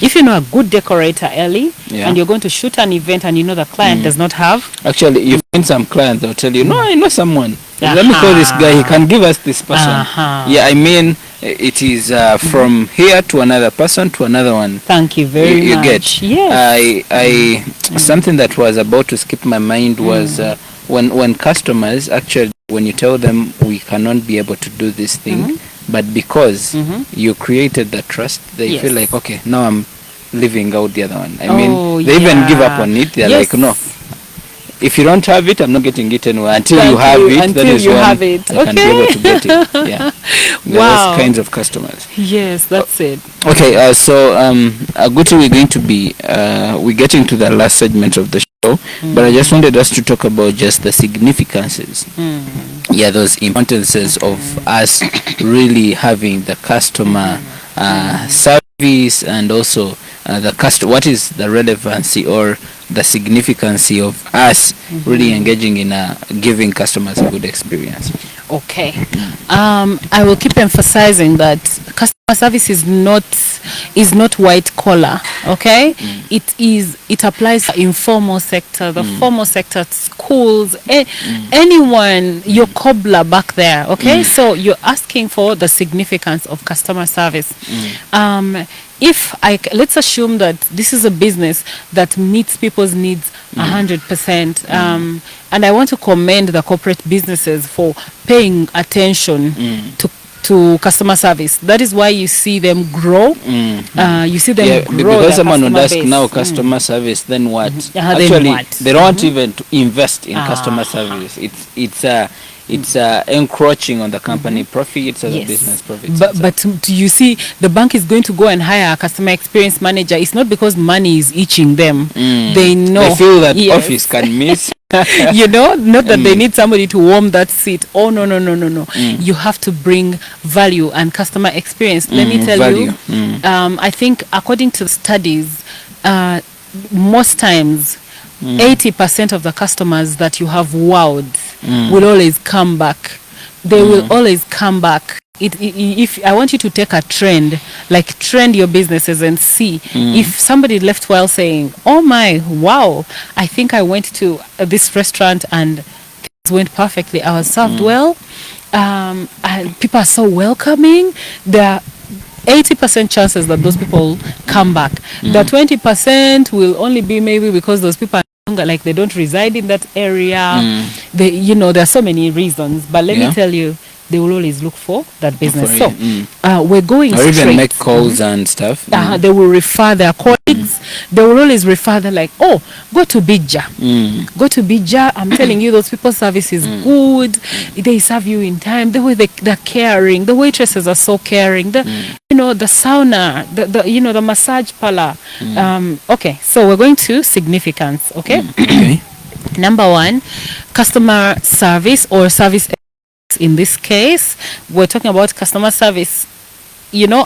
Speaker 2: If you know a good decorator, Ellie, and you're going to shoot an event and you know the client does not have.
Speaker 1: Actually, you find some clients, they'll tell you, no, I know someone. Let me call this guy, he can give us this person. Yeah, I mean, it is from here to another person to another one.
Speaker 2: Thank you very much.
Speaker 1: You get. Yes. Something that was about to skip my mind was when customers, actually, when you tell them we cannot be able to do this thing, but because you created the trust, they feel like, okay, now I'm leaving out the other one. I mean, they even give up on it. They're like, no, if you don't have it, I'm not getting it anywhere until you have it. That is when I can be able to get it. Yeah. Those kinds of customers.
Speaker 2: Yes, that's it.
Speaker 1: Okay, so Aguti, we're going to be we're getting to the last segment of the show, but I just wanted us to talk about just the significances. Yeah, those importances of us really having the customer service, and also what is the relevancy or the significance of us really engaging in giving customers a good experience.
Speaker 2: Okay. I will keep emphasizing that customer service is not white collar. Okay. It applies to informal sector, the formal sector, schools, anyone, your cobbler back there. Okay. So you're asking for the significance of customer service. Let's assume that this is a business that meets people's needs 100%, and I want to commend the corporate businesses for paying attention to customer service. That is why you see them grow. You see them grow.
Speaker 1: Because someone would ask now, customer service, then what? Actually, they don't want even to invest in customer service. It's encroaching on the company profits as a business profits.
Speaker 2: But you see, the bank is going to go and hire a customer experience manager. It's not because money is itching them. They know.
Speaker 1: They feel that office can miss.
Speaker 2: You know, not that they need somebody to warm that seat. Oh, no. You have to bring value and customer experience. Let me tell you, I think according to studies, most times, 80% of the customers that you have wowed will always come back. They will always come back. If I want you to take a trend, like trend your businesses and see if somebody left while saying, oh my, wow, I think I went to this restaurant and things went perfectly. I was served well. And people are so welcoming. There are 80% chances that those people come back. The 20% will only be maybe because those people are like they don't reside in that area. There are so many reasons. But let me tell you, they will always look for that business.
Speaker 1: For
Speaker 2: So we're going
Speaker 1: or
Speaker 2: straight.
Speaker 1: even make calls and stuff.
Speaker 2: They will refer their colleagues. They will always refer. They're like, oh, go to Bija. Go to Bija. I'm telling you, those people's service is good. They serve you in time. The way they're caring. The waitresses are so caring. The the sauna, the massage parlor. Okay, so we're going to significance. Okay.
Speaker 1: Okay.
Speaker 2: Number one, customer service or service. In this case, we're talking about customer service,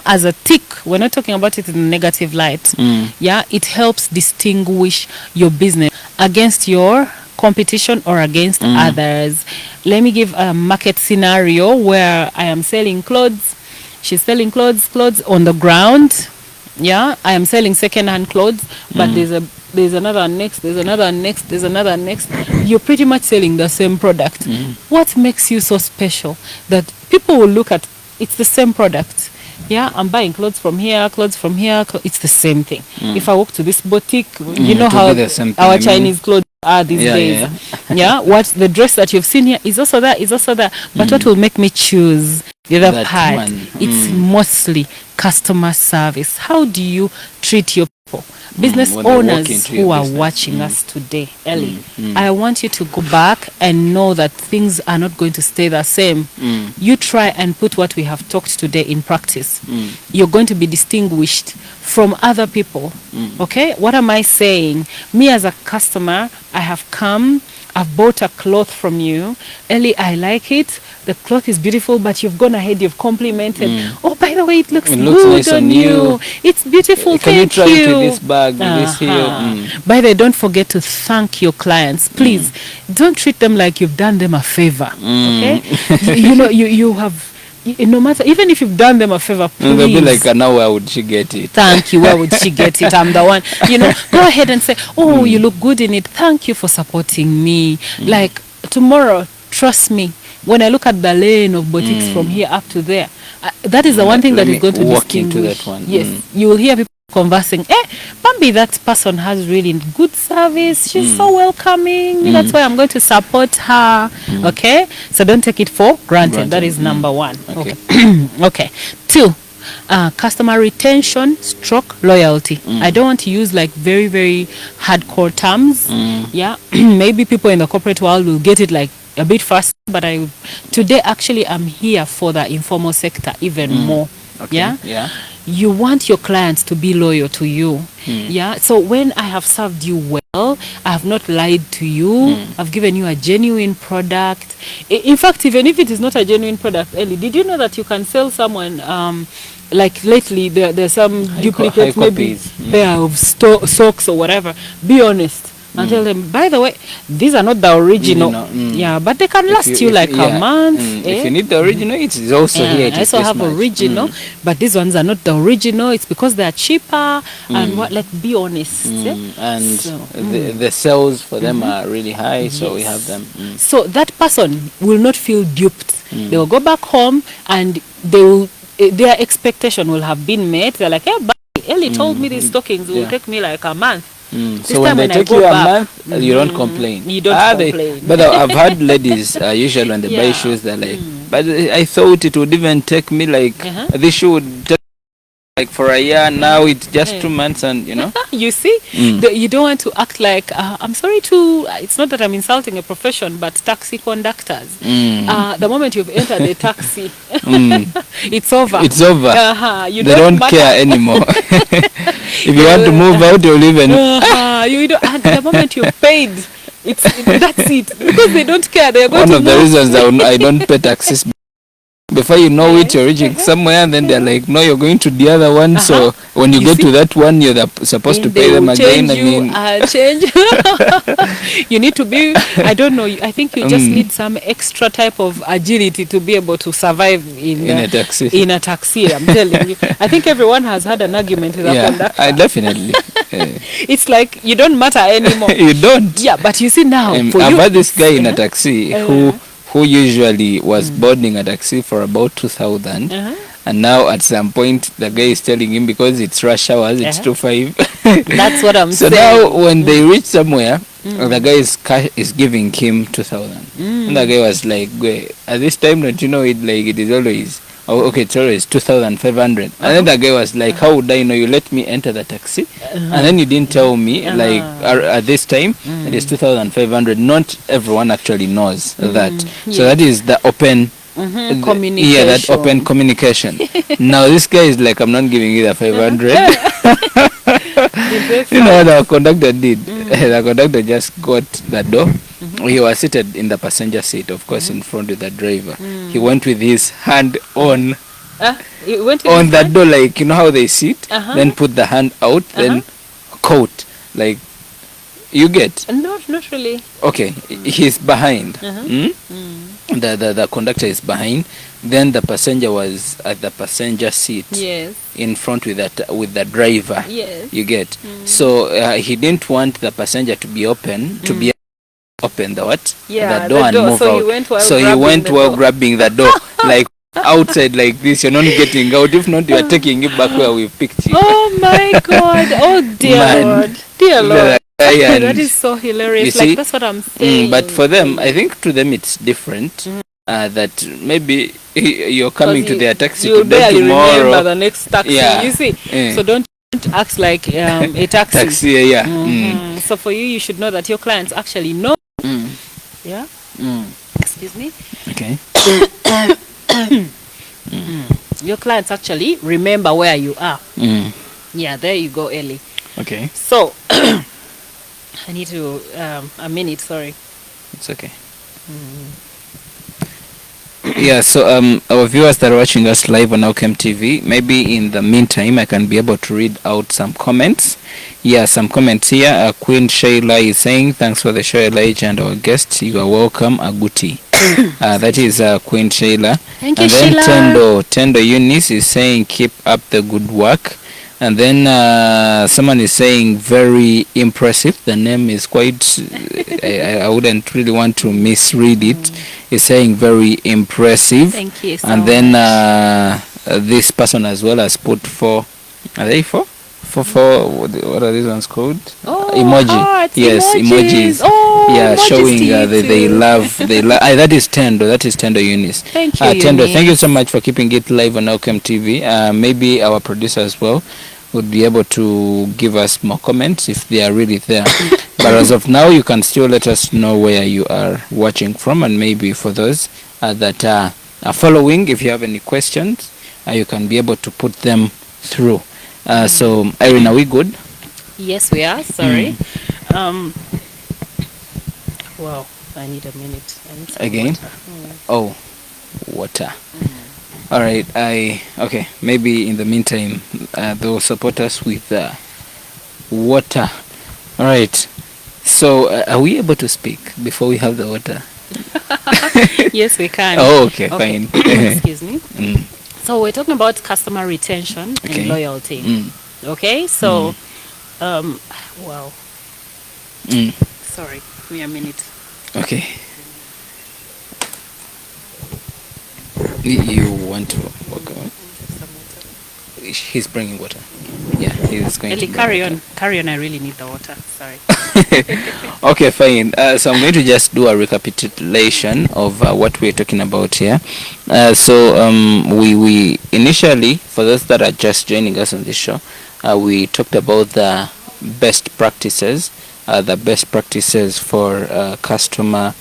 Speaker 2: as a tick. We're not talking about it in a negative light. Yeah, it helps distinguish your business against your competition or against others. Let me give a market scenario where I am selling clothes. She's selling clothes on the ground. Yeah, I am selling second-hand clothes, but there's another next, there's another next. You're pretty much selling the same product. What makes you so special that people will look at? It's the same product. Yeah, I'm buying clothes from here. It's the same thing. If I walk to this boutique, you know how our Chinese clothes are these days. Yeah, what the dress that you've seen here is also there. But what will make me choose the other part? It's mostly customer service. How do you treat your people? Business owners who are watching us today, Ellie, I want you to go back and know that things are not going to stay the same. You try and put what we have talked today in practice. You're going to be distinguished from other people. Okay? What am I saying? Me as a customer, I have come, I've bought a cloth from you. Ellie, I like it. The cloth is beautiful, but you've gone ahead, you've complimented. Oh, by the way, it looks good nice on you. It's beautiful.
Speaker 1: Can
Speaker 2: Thank
Speaker 1: you. Try
Speaker 2: you.
Speaker 1: It with this bag, with this here?
Speaker 2: By the way, don't forget to thank your clients. Please, don't treat them like you've done them a favor. Okay? you have... No matter, even if you've done them a favor, please.
Speaker 1: They'll be like, now where would she get it?
Speaker 2: Thank you. Where would she get it? I'm the one. Go ahead and say, oh, you look good in it. Thank you for supporting me. Like tomorrow, trust me. When I look at the lane of boutiques from here up to there, that is the one thing that is going to distinguish.
Speaker 1: That one.
Speaker 2: Yes, you will hear people conversing. Bambi, that person has really good service. She's so welcoming. That's why I'm going to support her. Okay, so don't take it for granted. That is number one. Okay. Okay. Two, customer retention / loyalty. I don't want to use like very, very hardcore terms. Yeah, maybe people in the corporate world will get it like a bit faster, but today actually I'm here for the informal sector even more. Okay. Yeah. You want your clients to be loyal to you. Yeah. So when I have served you well, I have not lied to you. I've given you a genuine product. In fact, even if it is not a genuine product, Ellie, did you know that you can sell someone like lately there's some duplicates, maybe pair of socks or whatever. Be honest. And tell them, by the way, these are not the original. Yeah, but they can last you like a month.
Speaker 1: If you need the original, it's also here.
Speaker 2: I also have original, but these ones are not the original. It's because they are cheaper. And what? Like, be honest.
Speaker 1: And the sales for them are really high, so we have them.
Speaker 2: So that person will not feel duped. They will go back home and their expectation will have been met. They're like, hey, but Ellie told me these stockings will take me like a month.
Speaker 1: So when they take you a month, you don't complain.
Speaker 2: You don't complain.
Speaker 1: But I've had ladies usually when they buy shoes, they're like, but I thought it would even take me like this shoe would take like for a year. Now it's just 2 months, and
Speaker 2: you see, you don't want to act like I'm sorry to. It's not that I'm insulting a profession, but taxi conductors. The moment you've entered the taxi, it's over.
Speaker 1: It's over. They don't care anymore. If you want to move out, you'll even.
Speaker 2: You don't. At the moment you paid, that's it. Because they don't care. They're going
Speaker 1: to. One of the
Speaker 2: move.
Speaker 1: reasons that I don't pay taxis. Before you know it, you're reaching somewhere, and then they're like, no, you're going to the other one. So when you get to that one, you're supposed to pay them again.
Speaker 2: Change. You need to be, I don't know, I think you just need some extra type of agility to be able to survive in
Speaker 1: a taxi.
Speaker 2: In a taxi, I'm telling you. I think everyone has had an argument with a conductor.
Speaker 1: Definitely.
Speaker 2: It's like you don't matter anymore.
Speaker 1: You don't.
Speaker 2: Yeah, but you see now.
Speaker 1: I've had this guy in a taxi who usually was boarding a taxi for about 2,000, and now at some point the guy is telling him because it's rush hours, it's 2:05.
Speaker 2: That's what I'm saying.
Speaker 1: So now when they reach somewhere, The guy is giving him 2,000. And the guy was like, at this time, don't you know it? Like it is always. Oh, okay, it's always 2,500. And then the guy was like, how would I know? You let me enter the taxi, and then you didn't tell me. Like at this time, it is 2,500. Not everyone actually knows that. So that is the open.
Speaker 2: Communication.
Speaker 1: Yeah, that open communication. Now this guy is like, I'm not giving you the 500. You know what our conductor did? The conductor just got the door. He was seated in the passenger seat, of course, in front of the driver. He went with his hand on the door, like, you know how they sit, then put the hand out, then coat, like, you get?
Speaker 2: Not really.
Speaker 1: Okay, he's behind. The conductor is behind. Then the passenger was at the passenger seat.
Speaker 2: Yes.
Speaker 1: In front with the driver.
Speaker 2: Yes.
Speaker 1: You get? So he didn't want the passenger to be open the what?
Speaker 2: Yeah,
Speaker 1: the door and move
Speaker 2: so
Speaker 1: out. He went while grabbing the door, like outside like this. You're not getting out. If not, you are taking it back where we picked you.
Speaker 2: Oh my God! Oh dear Lord! Dear Lord! That is so hilarious.
Speaker 1: Like,
Speaker 2: that's what I'm saying.
Speaker 1: But for them, I think to them it's different. That maybe you're coming to their taxi today, tomorrow.
Speaker 2: Remember the next taxi.
Speaker 1: Yeah.
Speaker 2: You see, so don't act like a taxi.
Speaker 1: Taxi, yeah.
Speaker 2: So for you should know that your clients actually know. Yeah. Excuse me.
Speaker 1: Okay.
Speaker 2: Your clients actually remember where you are. Yeah, there you go, Ellie.
Speaker 1: Okay.
Speaker 2: So I need to a minute. Sorry.
Speaker 1: It's okay. Yeah, so our viewers that are watching us live on Elkem TV, maybe in the meantime I can be able to read out some comments. Yeah, some comments here. Queen Shayla is saying, thanks for the show, Elijah, and our guests. You are welcome, Aguti. That is Queen Shayla.
Speaker 2: Thank you,
Speaker 1: and then
Speaker 2: Shayla.
Speaker 1: Tendo Eunice is saying, keep up the good work. And then someone is saying, very impressive. The name is quite, I wouldn't really want to misread it. It's saying very impressive.
Speaker 2: Thank you so
Speaker 1: and then this person as well has put four, are they four? What are these ones called? Emoji.
Speaker 2: Hearts,
Speaker 1: yes, emojis. Yeah, showing they love that is Tendo Eunice.
Speaker 2: Thank you,
Speaker 1: Tendo,
Speaker 2: Eunice.
Speaker 1: thank you so much for keeping it live on Elkem TV. Maybe our producer as well would be able to give us more comments if they are really there. But as of now, you can still let us know where you are watching from, and maybe for those that are following, if you have any questions, you can be able to put them through. So, Irene, are we good?
Speaker 2: Yes, we are. Sorry. Wow, I need a minute. I need some
Speaker 1: again.
Speaker 2: Water.
Speaker 1: Water. All right. Okay. Maybe in the meantime, they'll support us with water. All right. So, are we able to speak before we have the water?
Speaker 2: Yes, we can.
Speaker 1: Oh, okay. Fine.
Speaker 2: Excuse me. So we're talking about customer retention and loyalty. Okay, so wow. Sorry, give me a minute.
Speaker 1: Okay. You want to walk on? He's bringing water. Yeah, he's going
Speaker 2: Ellie,
Speaker 1: to
Speaker 2: carry on. Carry on. I really need the water. Sorry.
Speaker 1: Okay, fine. So I'm going to just do a recapitulation of what we're talking about here. We initially, for those that are just joining us on this show, we talked about the best practices for customer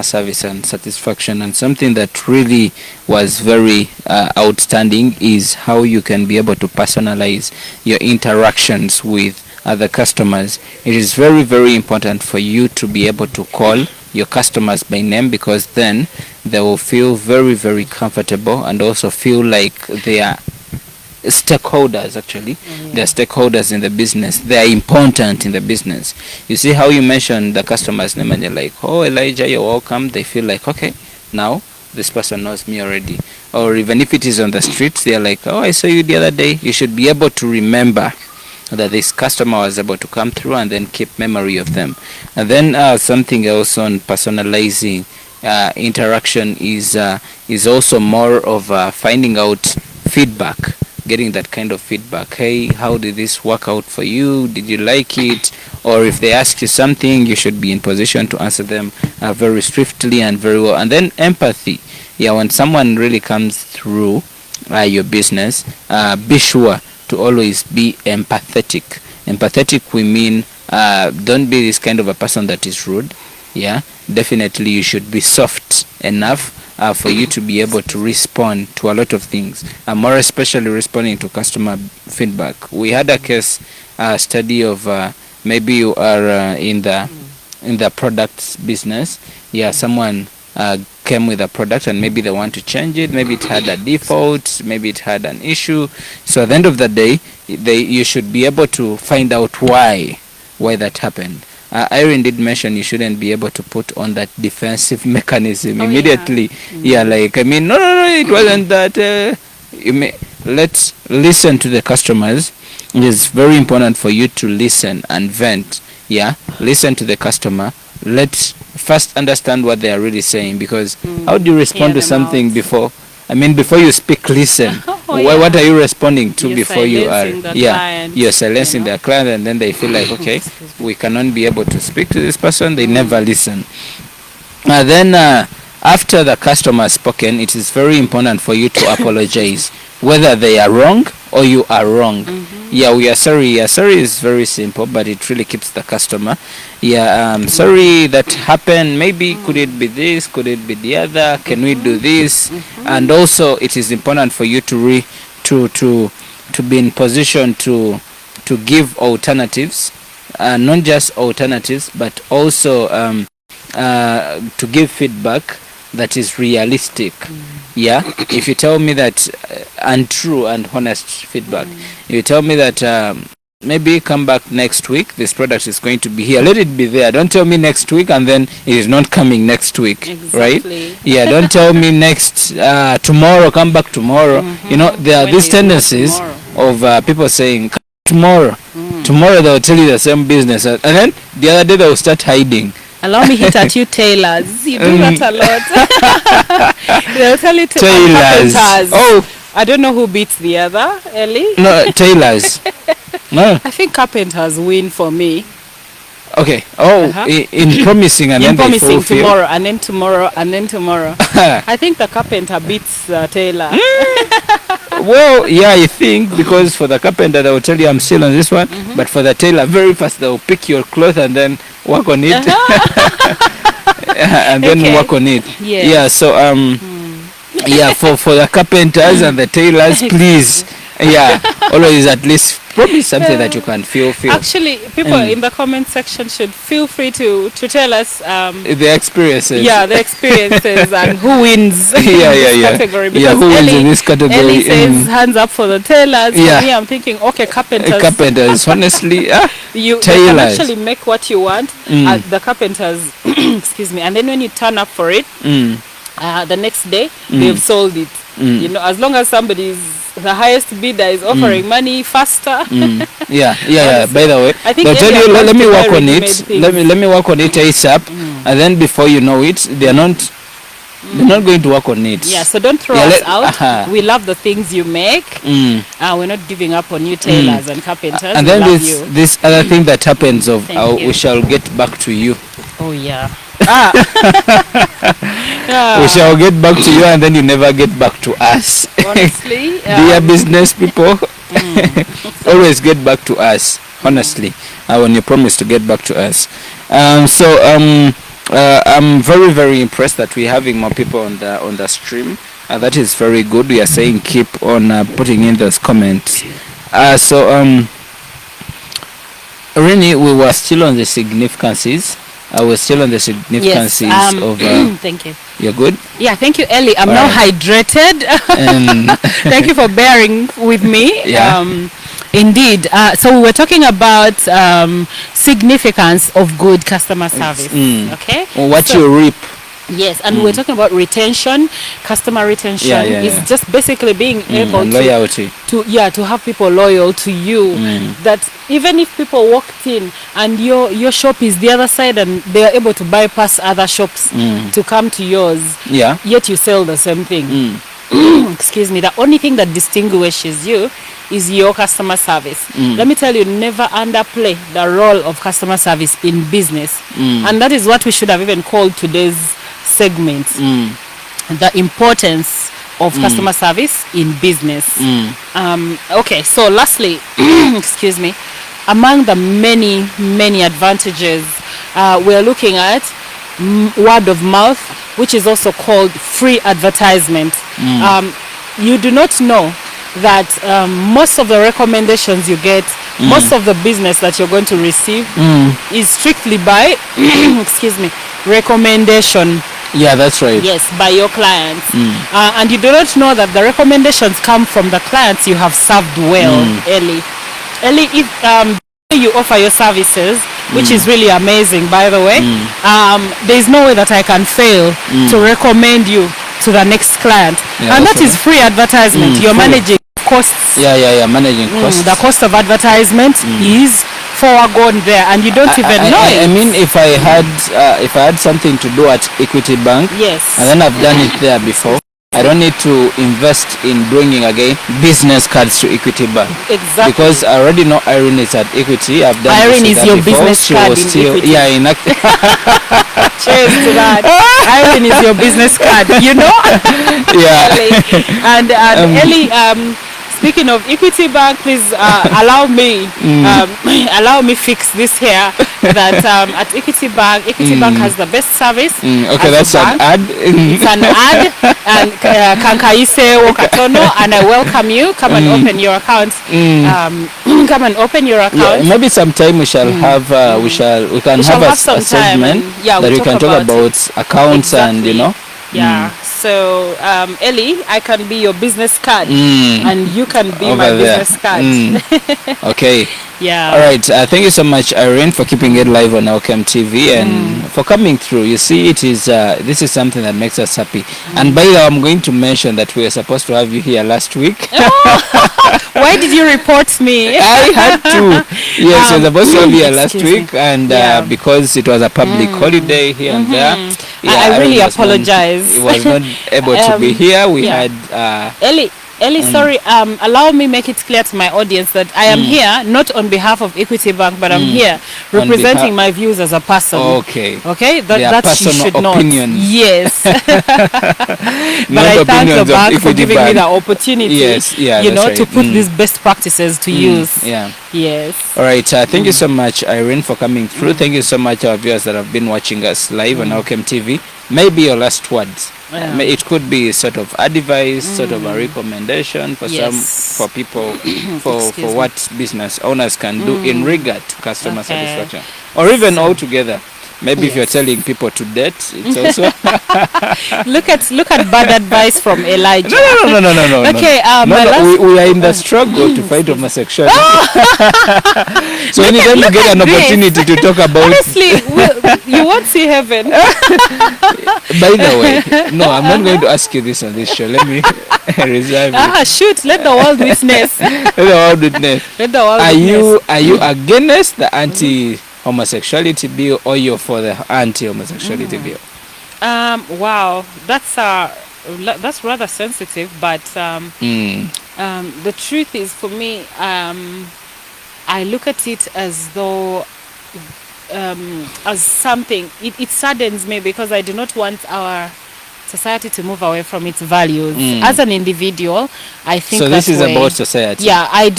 Speaker 1: service and satisfaction, and something that really was very outstanding is how you can be able to personalize your interactions with other customers. It is very, very important for you to be able to call your customers by name, because then they will feel very, very comfortable and also feel like they are stakeholders. Actually, they're stakeholders in the business. They are important in the business. You see how you mentioned the customer's name and you're like, oh, Elijah, you're welcome. They feel like, okay, now this person knows me already. Or even if it is on the streets, they're like, oh, I saw you the other day. You should be able to remember that this customer was able to come through, and then keep memory of them. And then something else on personalizing interaction is also more of finding out feedback, getting that kind of feedback. Hey, how did this work out for you? Did you like it? or if they ask you something, you should be in position to answer them very swiftly and very well. And then empathy. Yeah, when someone really comes through your business, be sure to always be empathetic. Empathetic, we mean don't be this kind of a person that is rude. Yeah, definitely you should be soft enough for you to be able to respond to a lot of things, more especially responding to customer feedback. We had a case study of maybe you are in the products business. Yeah, someone came with a product and maybe they want to change it. Maybe it had a default, maybe it had an issue. So at the end of the day, you should be able to find out why that happened. Irene did mention you shouldn't be able to put on that defensive mechanism immediately. Yeah, like, I mean, no, it wasn't that. Let's listen to the customers. It is very important for you to listen and vent. Yeah, listen to the customer. Let's first understand what they are really saying, because how do you respond to something before you speak? Listen. What are you responding to before you are? You're silencing their client, and then they feel like, okay, we cannot be able to speak to this person. They never listen. Then after the customer has spoken, it is very important for you to apologize, whether they are wrong or you are wrong. Yeah, we are sorry. Yeah, sorry is very simple, but it really keeps the customer. Yeah, sorry that happened. Maybe could it be this? Could it be the other? Can we do this? And also, it is important for you to be in position to give alternatives, not just alternatives, but also to give feedback that is realistic. Yeah, if you tell me that untrue and honest feedback, you tell me that maybe come back next week, this product is going to be here, let it be there. Don't tell me next week and then it is not coming next week. Right? Yeah, don't tell me next tomorrow, come back tomorrow. You know, there are these tendencies of people saying tomorrow they'll tell you the same business, and then the other day they'll start hiding.
Speaker 2: Allow me hit at you, tailors. You do that a lot. They'll tell you
Speaker 1: tailors. Oh,
Speaker 2: I don't know who beats the other, Ellie.
Speaker 1: No, tailors. No.
Speaker 2: I think carpenters win for me.
Speaker 1: Okay. Oh, in promising and then
Speaker 2: promising tomorrow and then tomorrow and then tomorrow. I think the carpenter beats the tailor.
Speaker 1: Well, yeah, I think, because for the carpenter they will tell you I'm still on this one, but for the tailor, very fast they will pick your cloth and then work on it, and then work on it. Yeah. So yeah, for the carpenters and the tailors, please, always at least probably something that you can feel.
Speaker 2: Actually, people in the comment section should feel free to tell us
Speaker 1: the experiences.
Speaker 2: Yeah, the experiences and who wins in
Speaker 1: this
Speaker 2: category.
Speaker 1: Because who wins in this category?
Speaker 2: Ellie says hands up for the tailors. For me, I'm thinking, okay,
Speaker 1: carpenters. Honestly,
Speaker 2: you can actually make what you want. The carpenters, excuse me, and then when you turn up for it, the next day they've sold it. You know, as long as the highest bidder is offering money faster. Yeah. By the way, I think they'll tell you, let me work on it. Let me work on it ASAP, and then before you know it, they're not going to work on it. Yeah, so don't throw us out. We love the things you make. We're not giving up on you, tailors and carpenters. And then this other thing that happens of we shall get back to you. Oh yeah. We shall get back to you, and then you never get back to us. Honestly, dear business people, always get back to us. Honestly, when you promise to get back to us. So I'm very, very impressed that we're having more people on the stream. That is very good. We are saying keep on putting in those comments. So Irene, we were still on the significances. We're still on the significances of... thank you. You're good? Yeah, thank you, Ellie. I'm now hydrated. Thank you for bearing with me. Yeah. Indeed. So we were talking about significance of good customer service. Okay? What you reap. Yes, and we're talking about retention. Customer retention is just basically being able to have people loyal to you. That even if people walked in and your shop is the other side and they are able to bypass other shops to come to yours, yet you sell the same thing. Excuse me. The only thing that distinguishes you is your customer service. Let me tell you, never underplay the role of customer service in business. And that is what we should have even called today's segment. The importance of customer service in business. Okay, so lastly, excuse me, among the many advantages, we're looking at word of mouth, which is also called free advertisement. You do not know that most of the recommendations you get, most of the business that you're going to receive is strictly by excuse me, recommendation.
Speaker 1: Yeah, that's right.
Speaker 2: Yes, by your clients. And you do not know that the recommendations come from the clients you have served well, Ellie. Ellie, if you offer your services, which is really amazing, by the way, there is no way that I can fail to recommend you to the next client. And that is free advertisement. You're managing costs.
Speaker 1: Managing costs.
Speaker 2: The cost of advertisement is foregone there, and you don't even know it.
Speaker 1: I mean, if I had something to do at Equity Bank,
Speaker 2: yes,
Speaker 1: and then I've done it there before, I don't need to invest in bringing again business cards to Equity Bank.
Speaker 2: Exactly.
Speaker 1: Because I already know Irene is at Equity. I've done
Speaker 2: Irene is your
Speaker 1: before.
Speaker 2: business card in Equity.
Speaker 1: Yeah,
Speaker 2: Cheers to that. Irene is your business card, you know?
Speaker 1: Yeah.
Speaker 2: And Ellie, speaking of Equity Bank, please allow me fix this here. That at Equity Bank has the best service.
Speaker 1: Okay, that's an ad.
Speaker 2: It's an ad, and Kankaise Wakatono, and I welcome you. Come and open your account. Come and open your account.
Speaker 1: Yeah, maybe sometime we shall have we can have a segment that we can talk about accounts. Exactly. And you know.
Speaker 2: Yeah. So Ellie, I can be your business card, and you can be over my there. Business card.
Speaker 1: Okay.
Speaker 2: Yeah.
Speaker 1: All right. Thank you so much, Irene, for keeping it live on Elkem TV and for coming through. You see, it is this is something that makes us happy. And by the way, I'm going to mention that we were supposed to have you here last week.
Speaker 2: Why did you report me?
Speaker 1: I had to. Yes, we were supposed to have you here last week, and because it was a public holiday here and there. Yeah,
Speaker 2: I really apologize.
Speaker 1: He was not able to be here. We had
Speaker 2: Ellie, sorry, allow me make it clear to my audience that I am here not on behalf of Equity Bank, but I'm here representing my views as a person.
Speaker 1: Okay.
Speaker 2: Okay, that's you should
Speaker 1: opinions.
Speaker 2: Know. Yes. But I thank the bank for giving me the opportunity, to put these best practices to use.
Speaker 1: Yeah.
Speaker 2: Yes.
Speaker 1: All right. Thank you so much, Irene, for coming through. Thank you so much, our viewers that have been watching us live on Elkem TV. Maybe your last words. It could be sort of advice, sort of a recommendation for for people, for what business owners can do in regard to customer satisfaction, or even altogether. Maybe if you're telling people to date, it's also
Speaker 2: look at bad advice from Elijah.
Speaker 1: No.
Speaker 2: Okay,
Speaker 1: we are in the struggle to fight homosexuality. So anytime you get an opportunity to talk about,
Speaker 2: honestly, you won't see heaven.
Speaker 1: By the way, no, I'm not going to ask you this on this show. Let me reserve it.
Speaker 2: Shoot! Let the world witness.
Speaker 1: Let the world witness.
Speaker 2: Let the world witness.
Speaker 1: Are you against the anti-homosexuality bill, or you're for the anti-homosexuality bill?
Speaker 2: Wow, that's rather sensitive, but the truth is, for me, I look at it as though as something. It saddens me because I do not want our society to move away from its values. As an individual, I think
Speaker 1: so. This is about society.
Speaker 2: Yeah, I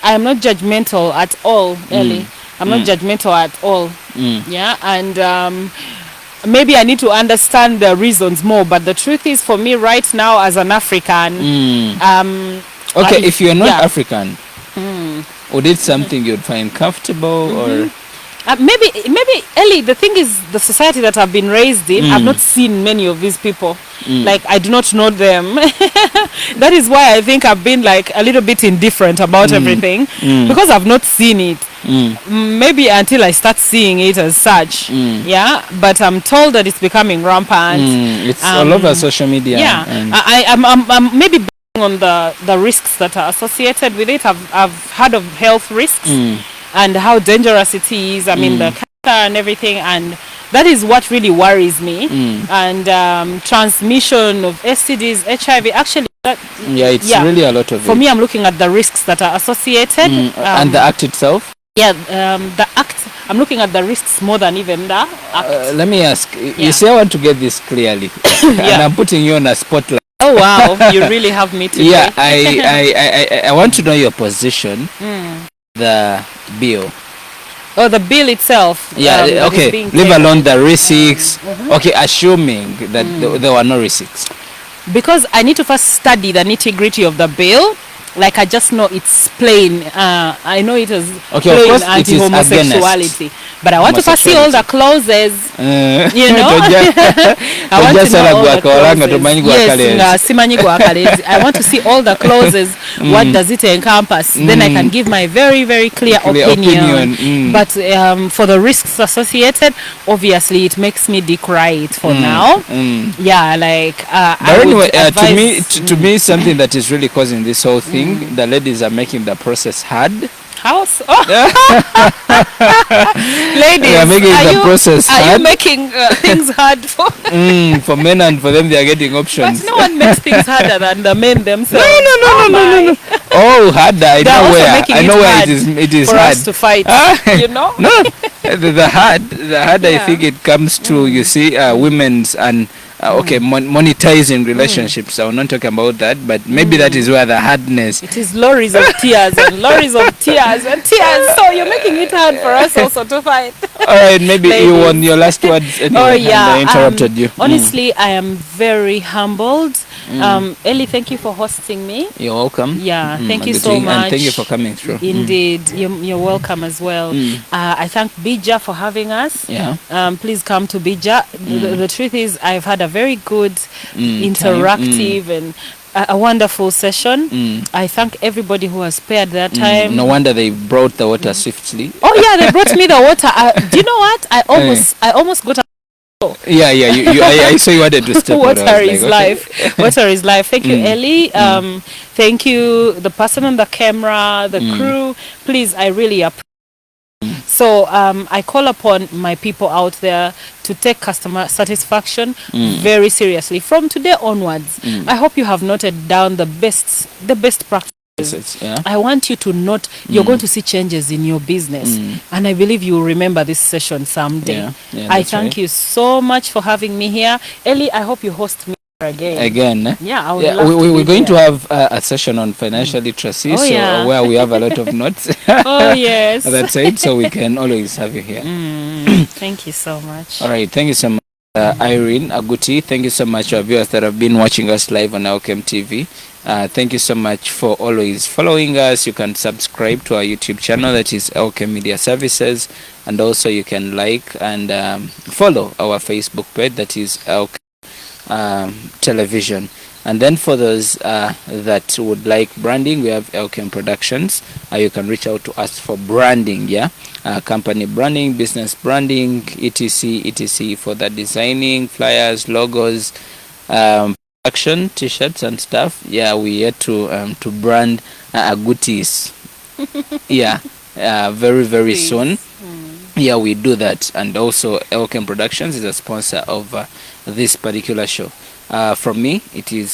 Speaker 2: am not judgmental at all, Ellie. I'm not judgmental at all. Yeah, and maybe I need to understand the reasons more. But the truth is, for me right now, as an African,
Speaker 1: okay, if you're not African, would it something you'd find comfortable or?
Speaker 2: Maybe Ellie, the thing is, the society that I've been raised in, I've not seen many of these people. Like, I do not know them. That is why I think I've been like a little bit indifferent about everything, because I've not seen it. Maybe until I start seeing it as such. Yeah, but I'm told that it's becoming rampant.
Speaker 1: It's all over social media.
Speaker 2: Yeah, I'm maybe on the risks that are associated with it. I've heard of health risks. And how dangerous it is. I mean, the cancer and everything, and that is what really worries me. And transmission of STDs, HIV. Actually,
Speaker 1: It's really a lot of
Speaker 2: For me, I'm looking at the risks that are associated.
Speaker 1: And the act itself?
Speaker 2: Yeah, the act, I'm looking at the risks more than even the act.
Speaker 1: Let me ask, you say I want to get this clearly, and I'm putting you on a spotlight.
Speaker 2: Oh wow, you really have me today.
Speaker 1: Yeah, I want to know your position, the bill.
Speaker 2: Oh, the bill itself.
Speaker 1: Yeah, okay, leave alone the receipts. Okay, assuming that there were no receipts.
Speaker 2: Because I need to first study the nitty-gritty of the bill. Like, I just know it's plain. I know it is plain anti-homosexuality. But I want to first see all the clauses. You know? I want to know all the clauses. Yes, I want to see all the clauses. What does it encompass? Then I can give my very, very clear opinion. But for the risks associated, obviously, it makes me decry it for now. Yeah, like...
Speaker 1: but anyway, to me, something that is really causing this whole thing, the ladies are making the process hard.
Speaker 2: House? Oh. Ladies,
Speaker 1: are making the process hard.
Speaker 2: Are you making things hard
Speaker 1: for men, and for them they are getting options?
Speaker 2: But no one makes things harder than the men themselves.
Speaker 1: No. Oh, harder. I know where it is
Speaker 2: for
Speaker 1: hard
Speaker 2: us to fight. You know?
Speaker 1: No. The hard I think it comes to, you see, women's and monetizing relationships. I will not talk about that, but maybe that is where the hardness.
Speaker 2: It is lorries of tears and lorries of tears and tears. So you're making it hard for us also to fight.
Speaker 1: All right, maybe you on your last words. Anyway, I interrupted you.
Speaker 2: Honestly, I am very humbled. Ellie, thank you for hosting me.
Speaker 1: You're welcome.
Speaker 2: Yeah, thank you so much.
Speaker 1: And thank you for coming through.
Speaker 2: Indeed, you're welcome as well. I thank Bija for having us.
Speaker 1: Yeah.
Speaker 2: Please come to Bija. The truth is, I've had a very good, interactive and a wonderful session. I thank everybody who has spared their time.
Speaker 1: No wonder they brought the water swiftly.
Speaker 2: Oh yeah, they brought me the water. Do you know what? I almost got a...
Speaker 1: Yeah. I saw you wanted to step
Speaker 2: Water is life. Water is life. Thank you, Ellie. Thank you, the person on the camera, the crew. Please, I really appreciate. So I call upon my people out there to take customer satisfaction very seriously from today onwards. I hope you have noted down the best practices. I want you to note, you're going to see changes in your business, and I believe you will remember this session someday. I thank you so much for having me here. Ellie, I hope you host me again.
Speaker 1: Yeah,
Speaker 2: I would love
Speaker 1: we're going to have a session on financial literacy, where we have a lot of notes.
Speaker 2: Oh yes.
Speaker 1: That's it, so we can always have you here.
Speaker 2: Thank you so much.
Speaker 1: All right, thank you so much, Irene, Aguti. Thank you so much, our viewers that have been watching us live on Elkem TV. Thank you so much for always following us. You can subscribe to our YouTube channel, that is Elkem Media Services, and also you can like and follow our Facebook page, that is Elkem Television. And then for those that would like branding, we have Elkem Productions. You can reach out to us for branding, company branding, business branding, etc for the designing, flyers, logos, production, t-shirts and stuff. We had to brand Agutis very Please. Soon. We do that. And also Elkem Productions is a sponsor of this particular show. From me, it is